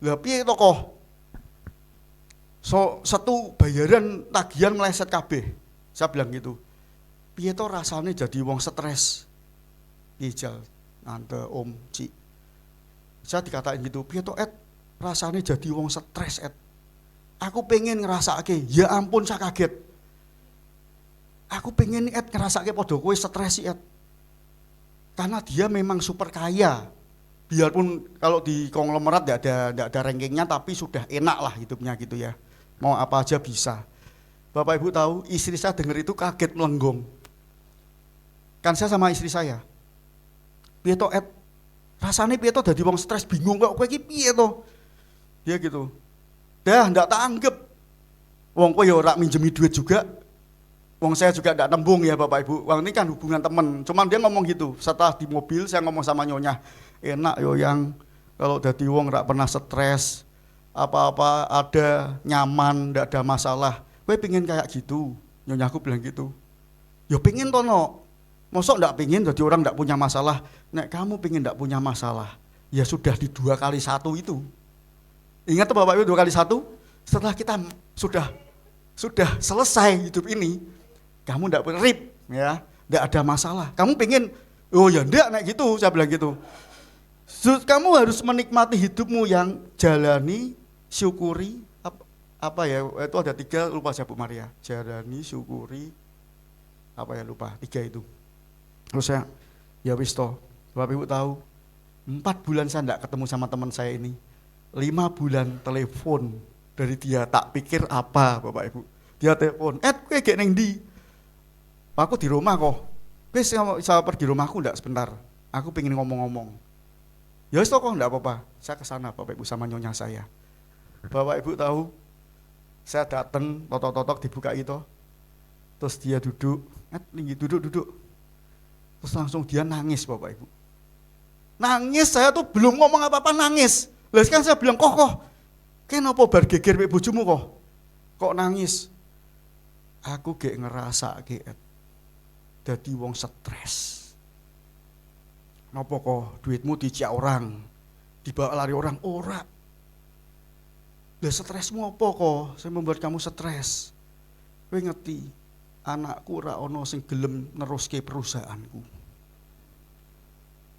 Lah piye to kok? So, satu bayaran tagihan meleset kabeh. Saya bilang gitu. Piye to rasane jadi wong stres? Ijal Tante, Om, Ci. Saya dikatain gitu, piye to rasane jadi wong stres Aku pengen ngerasake, ya ampun saya kaget. Aku pengen ngerasake padha kowe stres sih Karena dia memang super kaya. Biarpun kalau di konglomerat enggak ada rankingnya tapi sudah enak lah hidupnya gitu ya. Mau apa aja bisa. Bapak Ibu tahu, istri saya dengar itu kaget melenggong. Kan saya sama istri saya. Piye to rasane piye to dadi wong stres bingung kok kowe iki piye to? Dia gitu. Dah ndak tak anggap. Wong kowe ya ora minjemi duit juga. Wong saya juga ndak nembung ya Bapak Ibu. Wong ini kan hubungan temen. Cuman dia ngomong gitu. Setelah di mobil saya ngomong sama nyonya, enak yo yang kalau dadi wong ora pernah stres. Apa-apa ada nyaman, ndak ada masalah. Kowe pengen kayak gitu? Nyonyaku bilang gitu. Ya pengen to no. Mosok ndak pengen jadi orang ndak punya masalah. Nek kamu pengen ndak punya masalah, ya sudah di 2 kali 1 itu. Ingat Bapak Ibu 2 kali 1? Setelah kita sudah selesai hidup ini, kamu ndak rip ya, ndak ada masalah. Kamu pengen, oh ya ndak nek gitu, saya bilang gitu. Kamu harus menikmati hidupmu yang jalani, syukuri, apa ya, itu ada 3 lupa saya Bu Maria. Jalani, syukuri, apa ya lupa, 3 itu. Terus saya, ya wis toh, Bapak Ibu tahu, 4 bulan saya enggak ketemu sama teman saya ini. 5 bulan telepon dari dia, tak pikir apa Bapak Ibu. Dia telepon, kowe gek ning ndi? Aku di rumah kok. Wis saya pergi rumahku enggak sebentar. Aku pengen ngomong-ngomong. Ya wis toh kok enggak apa-apa. Saya ke sana Bapak Ibu sama nyonya saya. Bapak Ibu tahu, saya datang, totok-totok dibuka itu. Terus dia duduk, duduk. Terus langsung dia nangis Bapak Ibu. Nangis, saya tuh belum ngomong apa-apa nangis. Lah sekarang saya bilang, kok kenapa bar geger mek bojomu kok? Kok nangis? Aku gek ngerasake dadi wong stres. Napa kok duitmu dicak orang, dibawa lari orang, ora. Lah stresmu apa kok? Saya membuat kamu stres. Kowe ngerti, anakku ora ono sing gelem neruske perusahaanku.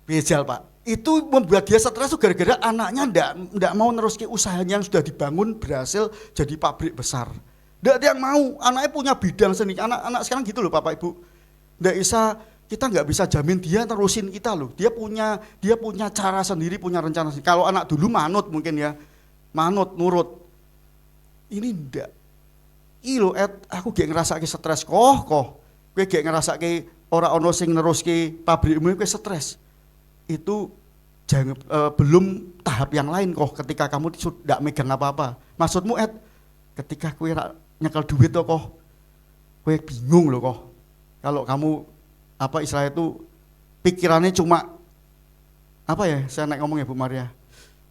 Bejal Pak, itu membuat dia stres tuh gara-gara anaknya ndak mau neruske usahanya yang sudah dibangun berhasil jadi pabrik besar. Ndak ada yang mau, anaknya punya bidang seni. Anak sekarang gitu loh Bapak Ibu. Kita nggak bisa jamin dia terusin kita loh. Dia punya cara sendiri, punya rencana sendiri. Kalau anak dulu manut mungkin ya, manut nurut. Ini ndak. Ilo aku gak ngerasake stres kok. Kowe gak ngerasake ora ono sing neruske pabrikmu kowe stres. Itu jangan belum tahap yang lain kok ketika kamu sudah megang apa-apa. Maksudmu ketika kowe nyekel duit to kok kowe bingung loh kok. Kalau kamu apa istilah itu pikirannya cuma apa ya? Saya naik ngomong ya Bu Maria.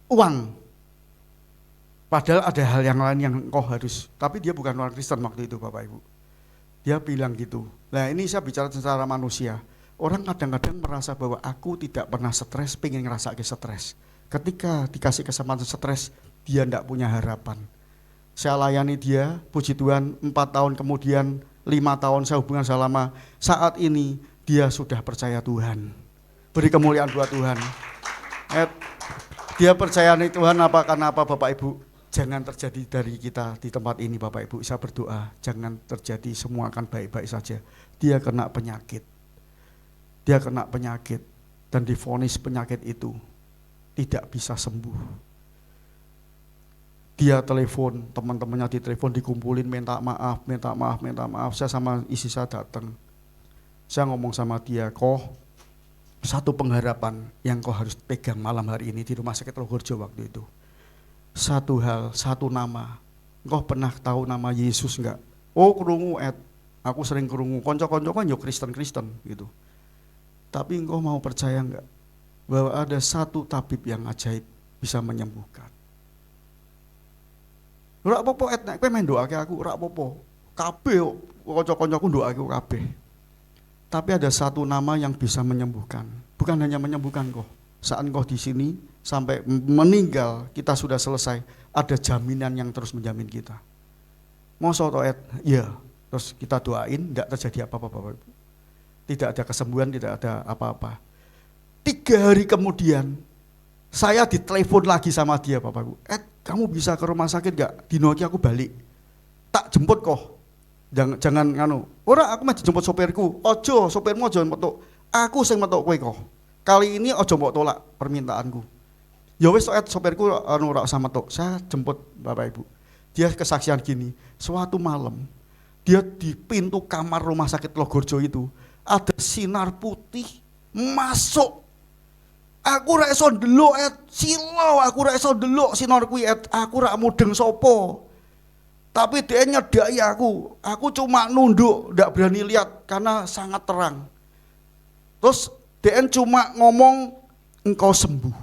Uang. Padahal ada hal yang lain yang kau harus. Tapi dia bukan orang Kristen waktu itu Bapak Ibu. Dia bilang gitu. Nah ini saya bicara secara manusia. Orang kadang-kadang merasa bahwa aku tidak pernah stres, pengen ngerasa stres. Ketika dikasih kesempatan stres, dia tidak punya harapan. Saya layani dia, puji Tuhan 4 tahun kemudian, 5 tahun saya hubungan selama. Saat ini dia sudah percaya Tuhan. Beri kemuliaan buat Tuhan. Dia percaya nih Tuhan apa karena apa Bapak Ibu? Jangan terjadi dari kita di tempat ini Bapak Ibu. Saya berdoa jangan terjadi, semua akan baik-baik saja. Dia kena penyakit. Dan divonis penyakit itu tidak bisa sembuh. Dia telepon, teman-temannya ditelepon, dikumpulin, minta maaf. Saya sama istri saya datang. Saya ngomong sama dia, kok satu pengharapan yang kau harus pegang malam hari ini di rumah sakit Logorjo waktu itu. Satu hal, satu nama. Kau pernah tahu nama Yesus enggak? Oh, krungu, Ed. Aku sering krungu. Konco-konco kan yo Kristen gitu. Tapi engkau mau percaya enggak bahwa ada satu tabib yang ajaib bisa menyembuhkan? Ora apa-apa et nek kowe men ndoake aku, ora apa-apa. Kabeh kanca-kancaku ndoake aku kabeh. Tapi ada satu nama yang bisa menyembuhkan. Bukan hanya menyembuhkan kok. Saat engkau di sini sampai meninggal, kita sudah selesai. Ada jaminan yang terus menjamin kita. Mosok to et? Iya. Terus kita doain enggak terjadi apa-apa Bapak Ibu. Tidak ada kesembuhan, tidak ada apa-apa. 3 hari kemudian saya ditelepon lagi sama dia Bapak Ibu. Kamu bisa ke rumah sakit gak? Dino iki aku balik. Tak jemput kok. Jangan nganu. Ora aku mah dijemput sopirku. Ojo, sopirmu aja metuk. Aku sing metuk kowe kok. Kali ini ojo mbok tolak permintaanku. Ya wis sopirku anu ora usah metuk. Saya jemput Bapak Ibu. Dia kesaksian gini, suatu malam dia di pintu kamar rumah sakit Logorjo itu ada sinar putih masuk. Aku ra iso ndelok silau, aku ra iso ndelok sinar kuwi aku ra mudeng sapa. Tapi dia nyedaki aku cuma nunduk, ndak berani lihat karena sangat terang. Terus dia cuma ngomong engkau sembuh.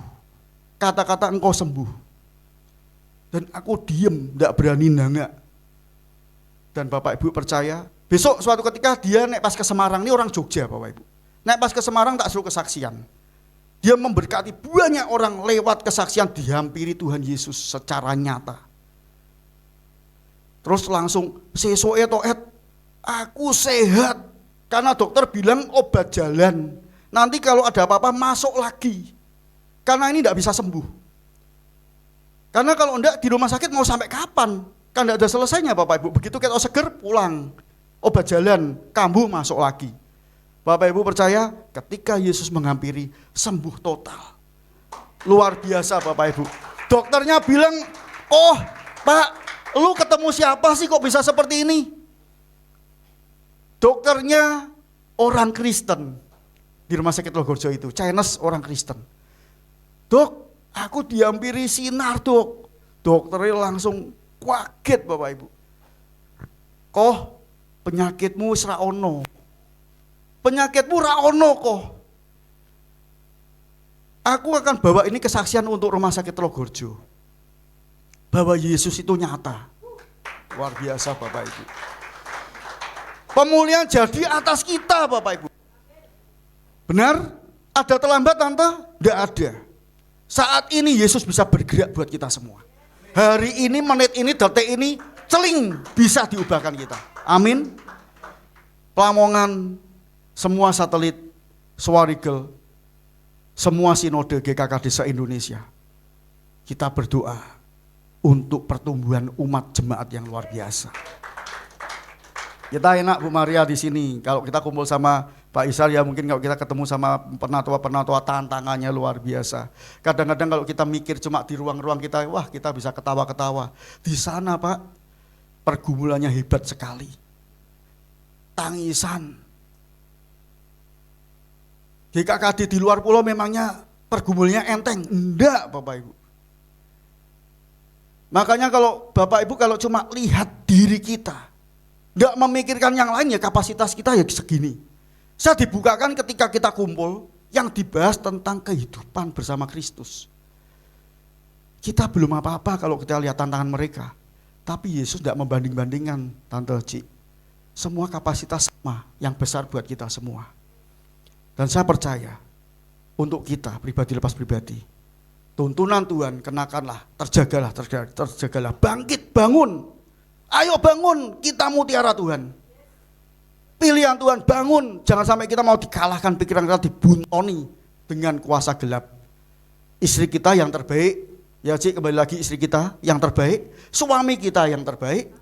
Kata-kata engkau sembuh. Dan aku diem, ndak berani nangak. Dan Bapak Ibu percaya, besok suatu ketika dia naik pas ke Semarang, ini orang Jogja Bapak Ibu. Naik pas ke Semarang tak suruh kesaksian. Dia memberkati banyak orang lewat kesaksian dihampiri Tuhan Yesus secara nyata. Terus langsung sesoke to aku sehat karena dokter bilang obat jalan. Nanti kalau ada apa-apa masuk lagi. Karena ini tidak bisa sembuh. Karena kalau enggak di rumah sakit mau sampai kapan? Kan enggak ada selesainya Bapak Ibu. Begitu kita seger pulang. Obat jalan, kambuh masuk lagi. Bapak Ibu percaya ketika Yesus menghampiri sembuh total. Luar biasa Bapak Ibu. Dokternya bilang, oh Pak, lu ketemu siapa sih kok bisa seperti ini? Dokternya orang Kristen di rumah sakit Logorjo itu, Chinese orang Kristen. Dok, aku dihampiri sinar dok. Dokternya langsung kaget Bapak Ibu. Kok penyakitmu wis ra ono. Penyakitmu ra ono kok. Aku akan bawa ini kesaksian untuk rumah sakit Logorjo. Bahwa Yesus itu nyata. Luar biasa Bapak Ibu. Pemulihan jadi atas kita Bapak Ibu. Benar? Ada terlambat Tante? Tidak ada. Saat ini Yesus bisa bergerak buat kita semua. Hari ini, menit ini, detik ini, celing bisa diubahkan kita. Amin. Lamongan, semua satelit, Swarigel, semua sinode GKKD se-Indonesia. Kita berdoa untuk pertumbuhan umat jemaat yang luar biasa. Kita enak Bu Maria di sini. Kalau kita kumpul sama Pak Isal ya mungkin kalau kita ketemu sama penatua-penatua tantangannya luar biasa. Kadang-kadang kalau kita mikir cuma di ruang-ruang kita, wah kita bisa ketawa-ketawa. Di sana Pak, pergumulannya hebat sekali. Tangisan. GKKD di luar pulau memangnya pergumulannya enteng? Enggak Bapak Ibu. Makanya kalau Bapak Ibu kalau cuma lihat diri kita, enggak memikirkan yang lain ya kapasitas kita ya segini. Saya dibukakan ketika kita kumpul yang dibahas tentang kehidupan bersama Kristus. Kita belum apa-apa kalau kita lihat tantangan mereka. Tapi Yesus tidak membanding-bandingkan Tante Ci. Semua kapasitas sama yang besar buat kita semua. Dan saya percaya untuk kita pribadi lepas pribadi. Tuntunan Tuhan kenakanlah, terjagalah, bangkit, bangun. Ayo bangun, kita mutiara Tuhan. Pilihan Tuhan bangun, jangan sampai kita mau dikalahkan pikiran kita dibuntoni dengan kuasa gelap. Istri kita yang terbaik, ya Cik kembali lagi istri kita yang terbaik, suami kita yang terbaik,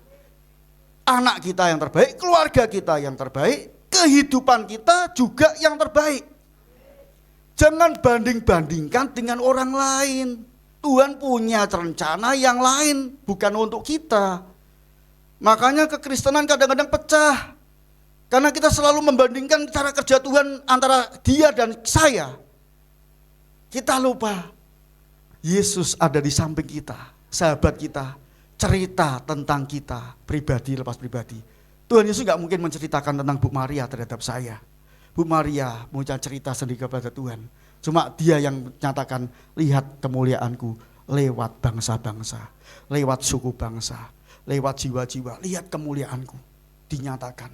anak kita yang terbaik, keluarga kita yang terbaik, kehidupan kita juga yang terbaik. Jangan banding-bandingkan dengan orang lain. Tuhan punya rencana yang lain, bukan untuk kita. Makanya kekristenan kadang-kadang pecah. Karena kita selalu membandingkan cara kerja Tuhan antara dia dan saya. Kita lupa, Yesus ada di samping kita, sahabat kita, cerita tentang kita, pribadi lepas pribadi. Tuhan Yesus gak mungkin menceritakan tentang Bu Maria terhadap saya. Bu Maria punya cerita sendiri kepada Tuhan. Cuma dia yang menyatakan, lihat kemuliaanku lewat bangsa-bangsa, lewat suku bangsa, lewat jiwa-jiwa, lihat kemuliaanku dinyatakan.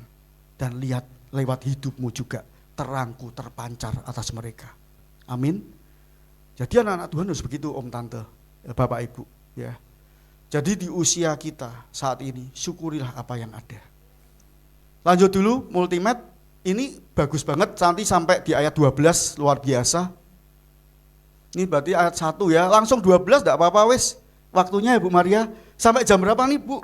Dan lihat lewat hidupmu juga terangku terpancar atas mereka. Amin. Jadi anak-anak Tuhan harus begitu, Om Tante, Bapak Ibu, ya. Jadi di usia kita saat ini syukurilah apa yang ada. Lanjut dulu Multimed, ini bagus banget nanti sampai di ayat 12, luar biasa. Ini berarti ayat 1 ya, langsung 12 enggak apa-apa wes. Waktunya ya Bu Maria, sampai jam berapa nih Bu?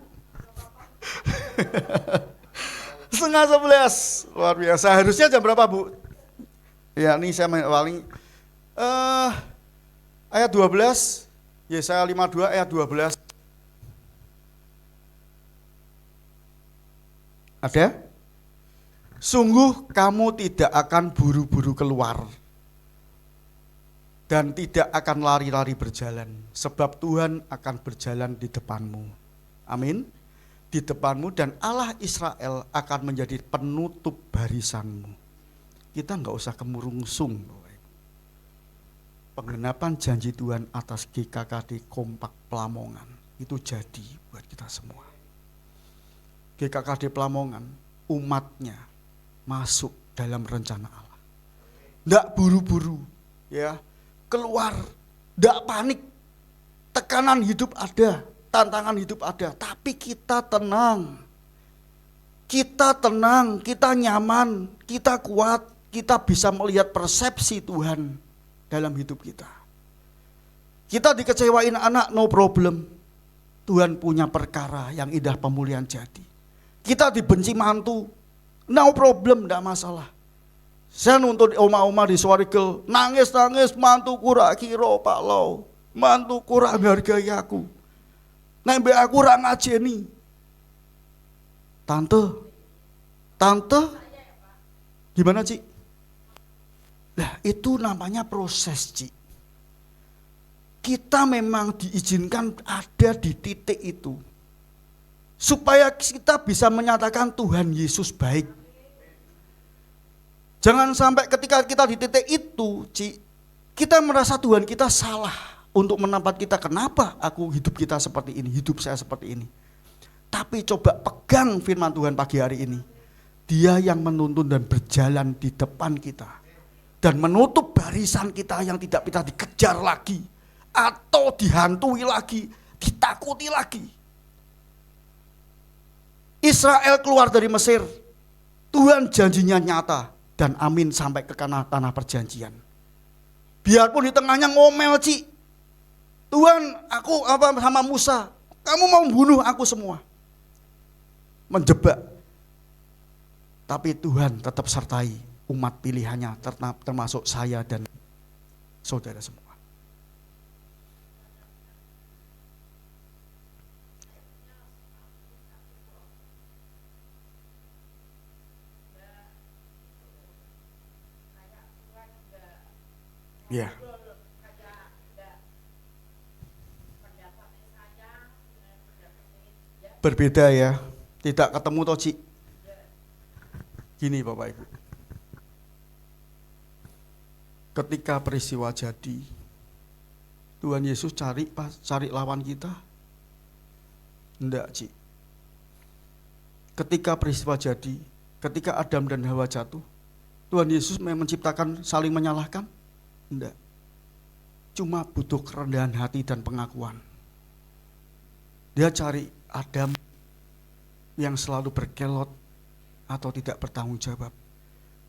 10:30, luar biasa. Harusnya jam berapa Bu? Ya ini saya paling ayat 12, Yesaya 52 ayat 12. Ada? Sungguh kamu tidak akan buru-buru keluar dan tidak akan lari-lari berjalan, sebab Tuhan akan berjalan di depanmu. Amin. Di depanmu, dan Allah Israel akan menjadi penutup barisanmu. Kita enggak usah kemurungsung. Penggenapan janji Tuhan atas GKKD Kompak Pelamongan itu jadi buat kita semua. GKKD Pelamongan, umatnya masuk dalam rencana Allah. Enggak buru-buru, ya, keluar, enggak panik. Tekanan hidup ada, tantangan hidup ada, tapi kita tenang. Kita tenang, kita nyaman, kita kuat, kita bisa melihat persepsi Tuhan dalam hidup kita. Kita dikecewain anak, no problem. Tuhan punya perkara yang indah, pemulihan jadi. Kita dibenci mantu, no problem, enggak masalah. Saya nuntut oma-oma di Swarigel, nangis-nangis, mantuku rak kira Pak Lo, mantuku rak menghargai aku. Nembe aku rak ngajeni. Tante, gimana Ci? Nah itu namanya proses Ci. Kita memang diizinkan ada di titik itu, supaya kita bisa menyatakan Tuhan Yesus baik. Jangan sampai ketika kita di titik itu, Ci, kita merasa Tuhan kita salah untuk menempat kita. Kenapa hidup kita seperti ini, hidup saya seperti ini. Tapi coba pegang firman Tuhan pagi hari ini. Dia yang menuntun dan berjalan di depan kita. Dan menutup barisan kita yang tidak bisa dikejar lagi. Atau dihantui lagi, ditakuti lagi. Israel keluar dari Mesir. Tuhan janjinya nyata. Dan amin sampai ke tanah perjanjian. Biarpun di tengahnya ngomel Ci. Tuhan aku sama Musa. Kamu mau membunuh aku semua. Menjebak. Tapi Tuhan tetap sertai umat pilihannya. Termasuk saya dan saudara semua. Ya. Berbeda ya, tidak ketemu toh Ci. Gini Bapak Ibu, ketika peristiwa jadi, Tuhan Yesus cari lawan kita? Enggak Ci. Ketika peristiwa jadi, ketika Adam dan Hawa jatuh, Tuhan Yesus menciptakan saling menyalahkan? Enggak. Cuma butuh kerendahan hati dan pengakuan. Dia cari Adam yang selalu berkelot atau tidak bertanggung jawab.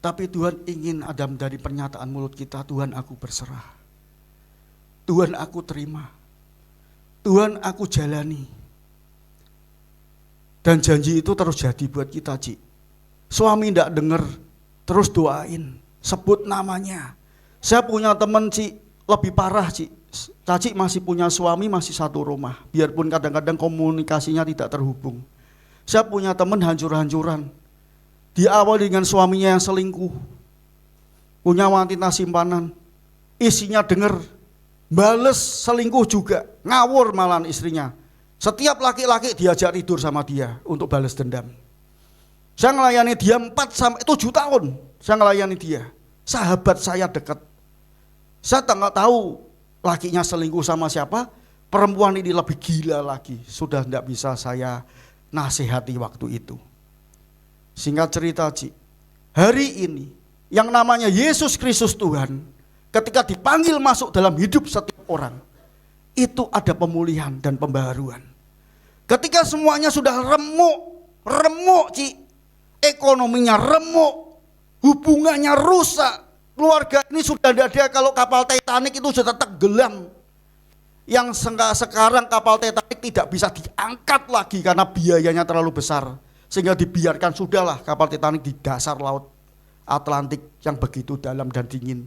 Tapi Tuhan ingin Adam dari pernyataan mulut kita, Tuhan aku berserah. Tuhan aku terima. Tuhan aku jalani. Dan janji itu terus jadi buat kita Ci. Suami enggak dengar, terus doain, sebut namanya. Saya punya teman Ci, lebih parah Ci. Caci masih punya suami, masih satu rumah. Biarpun kadang-kadang komunikasinya tidak terhubung. Saya punya teman hancur-hancuran. Diawali dengan suaminya yang selingkuh. Punya wanita simpanan. Isinya dengar, bales selingkuh juga. Ngawur malahan istrinya. Setiap laki-laki diajak tidur sama dia untuk balas dendam. Saya ngelayani dia 4-7 tahun. Saya ngelayani dia. Sahabat saya dekat. Saya nggak tahu lakinya selingkuh sama siapa. Perempuan ini lebih gila lagi. Sudah tidak bisa saya nasihati waktu itu. Singkat cerita, Ci, hari ini yang namanya Yesus Kristus Tuhan, ketika dipanggil masuk dalam hidup setiap orang, itu ada pemulihan dan pembaharuan. Ketika semuanya sudah remuk, Ci, ekonominya remuk, hubungannya rusak, keluarga ini sudah tidak ada. Kalau kapal Titanic itu sudah tenggelam. Yang sekarang kapal Titanic tidak bisa diangkat lagi karena biayanya terlalu besar. Sehingga dibiarkan sudahlah kapal Titanic di dasar laut Atlantik yang begitu dalam dan dingin.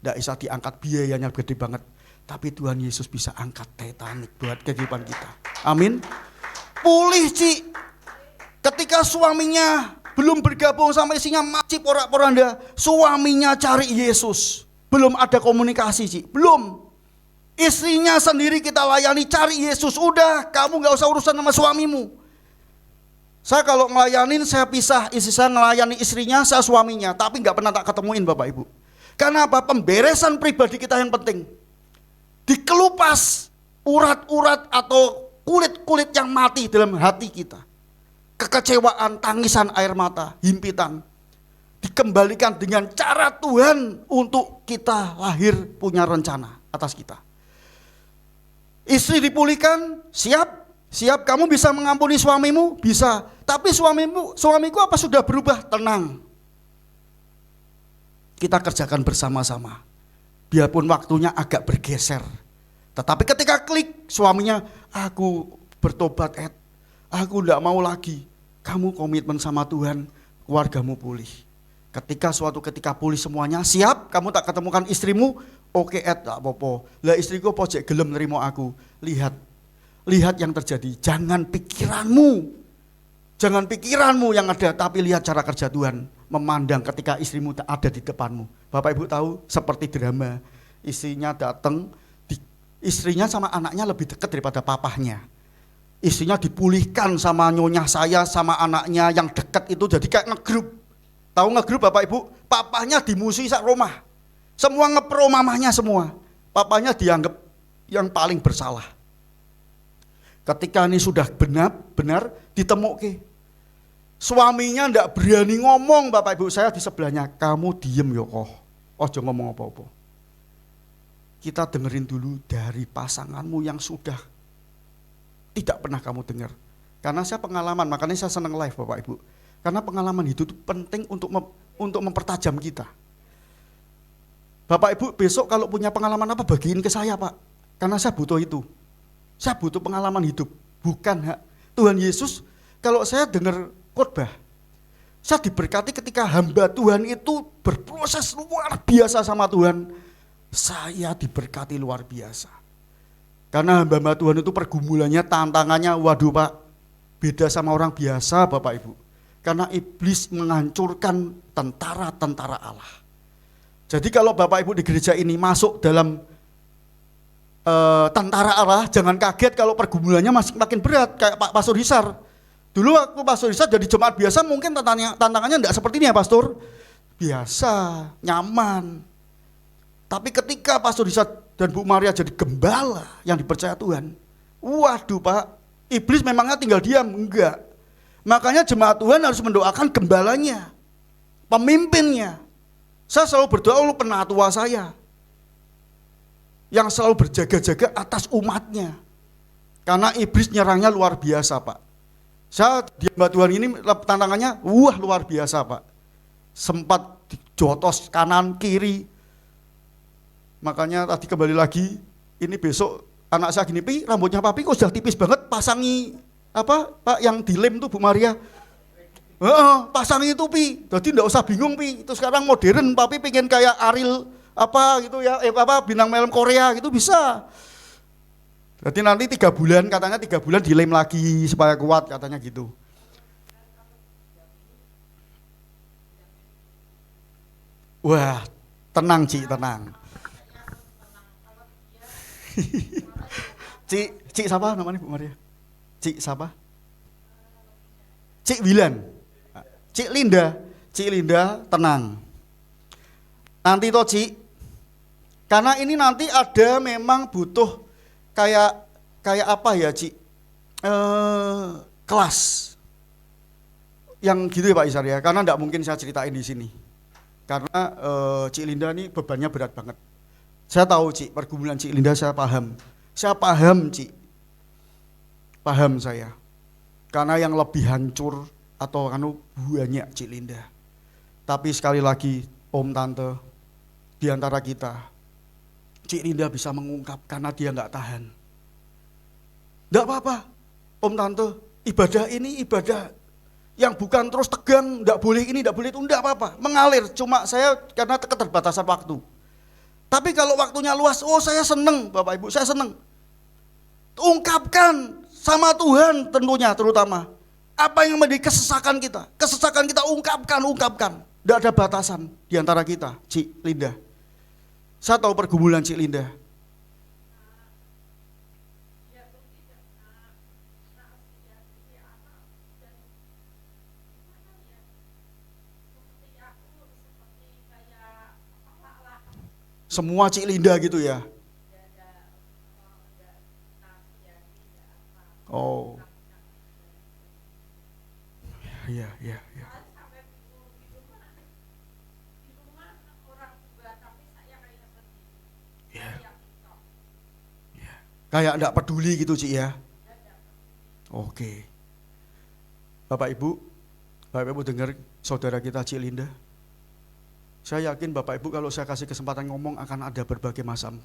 Tidak bisa diangkat, biayanya gede banget. Tapi Tuhan Yesus bisa angkat Titanic buat kehidupan kita. Amin. Pulih, Ci. Ketika suaminya belum bergabung sama istrinya, masih porak-poranda, suaminya cari Yesus. Belum ada komunikasi, Ci. Belum. Istrinya sendiri kita layani, cari Yesus. Udah, kamu gak usah urusan sama suamimu. Saya kalau ngelayanin, saya pisah. Istri saya ngelayani istrinya, saya suaminya. Tapi gak pernah tak ketemuin Bapak Ibu. Karena apa? Pemberesan pribadi kita yang penting. Dikelupas urat-urat atau kulit-kulit yang mati dalam hati kita. Kekecewaan, tangisan air mata, himpitan. Dikembalikan dengan cara Tuhan untuk kita lahir punya rencana atas kita. Istri dipulihkan, siap kamu bisa mengampuni suamimu, bisa. Tapi suamiku apa sudah berubah? Tenang. Kita kerjakan bersama-sama. Biarpun waktunya agak bergeser. Tetapi ketika klik suaminya, aku bertobat Ed, aku tidak mau lagi. Kamu komitmen sama Tuhan, keluargamu pulih. Ketika pulih semuanya, siap, kamu tak ketemukan istrimu, oke Ed, tak apa-apa. Lah istriku pojek gelem nerimo aku. Lihat yang terjadi. Jangan pikiranmu yang ada, tapi lihat cara kerja Tuhan. Memandang ketika istrimu ada di depanmu. Bapak Ibu tahu seperti drama. Istrinya datang, istrinya sama anaknya lebih dekat daripada papahnya. Istrinya dipulihkan sama nyonya saya, sama anaknya yang dekat itu jadi kayak ngegrup. Tahu ngegrup Bapak Ibu? Papahnya dimusuhi sak rumah. Semua ngepro mamahnya semua. Papahnya dianggap yang paling bersalah. Ketika ini sudah benar ditemuke. Suaminya ndak berani ngomong, Bapak Ibu, saya di sebelahnya. Kamu diem yo kok. Ojo ngomong apa-apa. Kita dengerin dulu dari pasanganmu yang sudah tidak pernah kamu dengar. Karena saya pengalaman, makanya saya senang live Bapak Ibu. Karena pengalaman itu penting untuk mempertajam kita. Bapak Ibu besok kalau punya pengalaman apa bagiin ke saya Pak. Karena saya butuh itu. Saya butuh pengalaman hidup. Bukan hak Tuhan Yesus. Kalau saya dengar khotbah, saya diberkati ketika hamba Tuhan itu berproses luar biasa sama Tuhan. Saya diberkati luar biasa. Karena hamba Tuhan itu pergumulannya, tantangannya, waduh Pak, beda sama orang biasa Bapak Ibu. Karena iblis menghancurkan tentara-tentara Allah. Jadi kalau Bapak Ibu di gereja ini masuk dalam tentara Allah, jangan kaget kalau pergumulannya makin berat. Kayak Pak Pastor Hisar. Dulu waktu Pastor Hisar jadi jemaat biasa mungkin tantangannya enggak seperti ini ya Pastor. Biasa, nyaman. Tapi ketika Pastor Hisar dan Bu Maria jadi gembala yang dipercaya Tuhan, waduh Pak, iblis memangnya tinggal diam? Enggak. Makanya jemaat Tuhan harus mendoakan gembalanya, pemimpinnya. Saya selalu berdoa untuk penatua saya, yang selalu berjaga-jaga atas umatnya. Karena iblis nyerangnya luar biasa Pak. Saya di hamba Tuhan ini tantangannya luar biasa Pak. Sempat dijotos kanan kiri. Makanya tadi kembali lagi, ini besok anak saya gini, Pi, rambutnya Papi kok sudah tipis banget, pasangi apa Pak yang dilem tuh Bu Maria. Pasangi itu Pi, jadi enggak usah bingung Pi. Itu sekarang modern, Papi pengen kayak Ariel apa gitu ya, bintang film Korea gitu bisa. Jadi nanti 3 bulan, katanya 3 bulan dilem lagi supaya kuat katanya gitu. Wah, tenang Ci, tenang. Cik siapa namanya Bu Maria? Cik siapa? Cik Wilan. Cik Linda tenang. Nanti toh Cik, karena ini nanti ada memang butuh kayak apa ya Cik? Kelas yang gitu ya Pak Isar ya, karena enggak mungkin saya ceritain di sini. Karena Cik Linda ini bebannya berat banget. Saya tahu Cik, pergumulan Cik Linda saya paham. Saya paham Cik. Paham saya. Karena yang lebih hancur atau banyak Cik Linda. Tapi sekali lagi Om Tante, di antara kita, Cik Linda bisa mengungkap karena dia nggak tahan. Nggak apa-apa, Om Tante, ibadah ini ibadah yang bukan terus tegang, nggak boleh ini, nggak boleh itu, nggak apa-apa, mengalir. Cuma saya karena keterbatasan waktu. Tapi kalau waktunya luas, oh saya seneng, Bapak Ibu, saya seneng. Ungkapkan sama Tuhan tentunya, terutama apa yang menjadi kesesakan kita ungkapkan. Tidak ada batasan di antara kita, Cik Linda. Saya tahu pergumulan Cik Linda. Semua Cik Linda gitu ya. Oh. Iya. Kayak enggak peduli gitu Cik ya. Oke. Bapak Ibu dengar saudara kita Cik Linda. Saya yakin Bapak Ibu kalau saya kasih kesempatan ngomong akan ada berbagai macam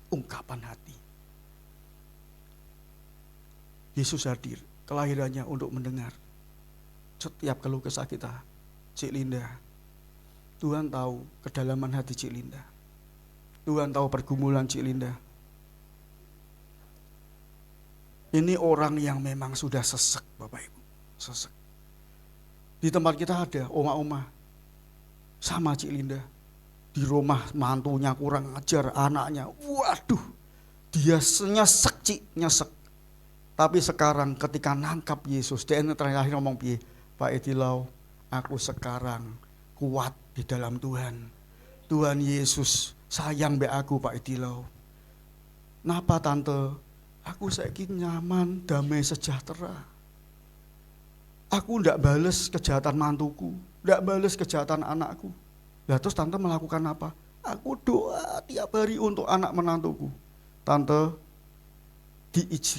ungkapan hati. Yesus hadir, kelahirannya untuk mendengar setiap keluh kesah kita, Cik Linda. Tuhan tahu kedalaman hati Cik Linda. Tuhan tahu pergumulan Cik Linda. Ini orang yang memang sudah sesek, Bapak Ibu, sesek. Di tempat kita ada oma-oma sama Cik Linda. Di rumah mantunya kurang ajar, anaknya, waduh, dia nyesek Cik, nyesek. Tapi sekarang ketika nangkap Yesus, dia terakhir ngomong piye? Pak Edilau, aku sekarang kuat di dalam Tuhan. Tuhan Yesus sayang be aku Pak Edilau. Napa Tante? Aku saiki nyaman, damai, sejahtera. Aku ndak bales kejahatan mantuku, ndak bales kejahatan anakku. Lah terus Tante melakukan apa? Aku doa tiap hari untuk anak menantuku. Tante,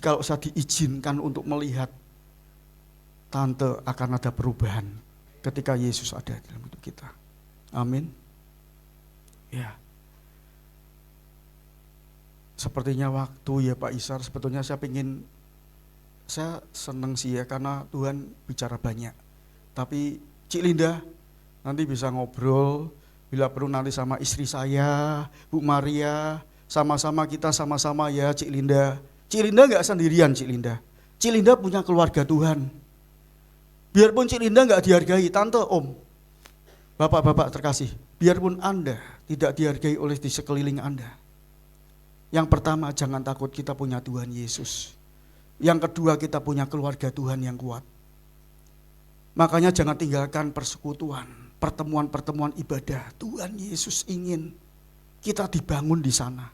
kalau saya diizinkan untuk melihat, Tante akan ada perubahan ketika Yesus ada dalam hidup kita. Amin. Ya. Sepertinya waktu ya Pak Isar, sebetulnya saya senang sih ya karena Tuhan bicara banyak. Tapi Cik Linda nanti bisa ngobrol, bila perlu nanti sama istri saya, Bu Maria, sama-sama kita sama-sama ya Cik Linda. Cik Linda gak sendirian Cik Linda. Cik Linda punya keluarga Tuhan. Biarpun Cik Linda gak dihargai, Tante, Om, Bapak-bapak terkasih, biarpun Anda tidak dihargai oleh di sekeliling Anda. Yang pertama, jangan takut, kita punya Tuhan Yesus. Yang kedua, kita punya keluarga Tuhan yang kuat. Makanya jangan tinggalkan persekutuan, pertemuan-pertemuan ibadah. Tuhan Yesus ingin kita dibangun di sana.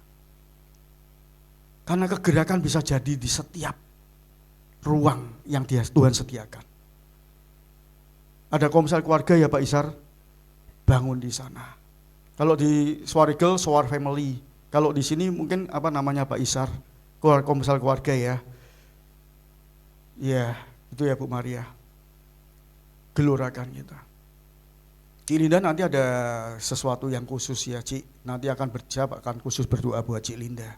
Karena kegerakan bisa jadi di setiap ruang yang Tuhan sediakan. Ada komsel keluarga ya Pak Isar, bangun di sana. Kalau di Swarigel, Swar Family. Kalau di sini mungkin apa namanya Pak Isar, komsel keluarga ya. Ya, itu ya Bu Maria. Gelorakan kita. Cik Linda nanti ada sesuatu yang khusus ya Cik. Nanti akan akan khusus berdoa buat Cik Linda.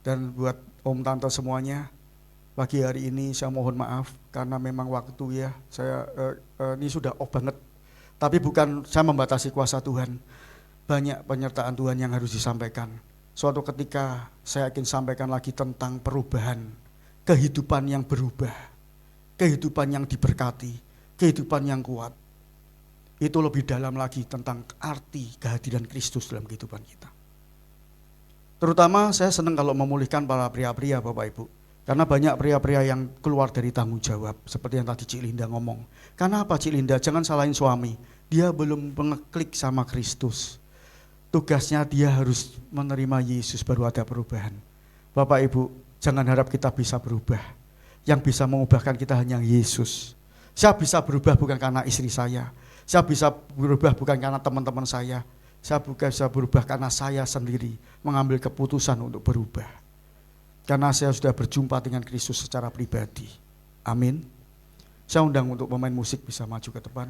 Dan buat Om Tante semuanya, pagi hari ini saya mohon maaf karena memang waktu ya, saya ini sudah off banget. Tapi bukan saya membatasi kuasa Tuhan. banyak penyertaan Tuhan yang harus disampaikan. Suatu ketika saya akan sampaikan lagi tentang perubahan, kehidupan yang berubah, kehidupan yang diberkati, kehidupan yang kuat. Itu lebih dalam lagi tentang arti kehadiran Kristus dalam kehidupan kita. Terutama saya senang kalau memulihkan para pria-pria Bapak Ibu. Karena banyak pria-pria yang keluar dari tanggung jawab. Seperti yang tadi Cik Linda ngomong. Karena apa Cik Linda? Jangan salahin suami. Dia belum mengeklik sama Kristus. Tugasnya dia harus menerima Yesus baru ada perubahan. Bapak Ibu, jangan harap kita bisa berubah. Yang bisa mengubahkan kita hanya Yesus. Saya bisa berubah bukan karena istri saya. Saya bisa berubah bukan karena teman-teman saya. Saya bisa berubah karena saya sendiri mengambil keputusan untuk berubah. Karena saya sudah berjumpa dengan Kristus secara pribadi. Amin. Saya undang untuk pemain musik bisa maju ke depan.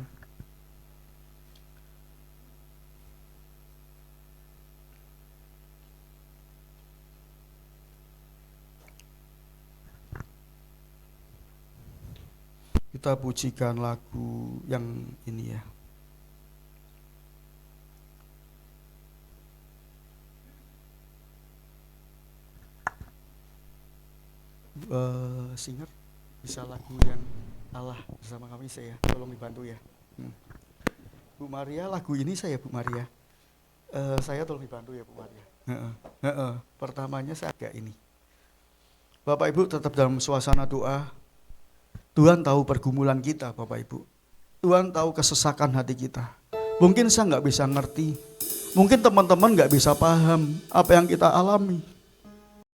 Kita pujikan lagu yang ini ya. Singer bisa lagu yang Allah bersama kami saya, tolong dibantu ya. Bu Maria, lagu ini saya Bu Maria. Saya tolong dibantu ya Bu Maria. Pertamanya saya agak ini. Bapak Ibu tetap dalam suasana doa. Tuhan tahu pergumulan kita Bapak Ibu. Tuhan tahu kesesakan hati kita. Mungkin saya nggak bisa ngerti. Mungkin teman-teman nggak bisa paham apa yang kita alami.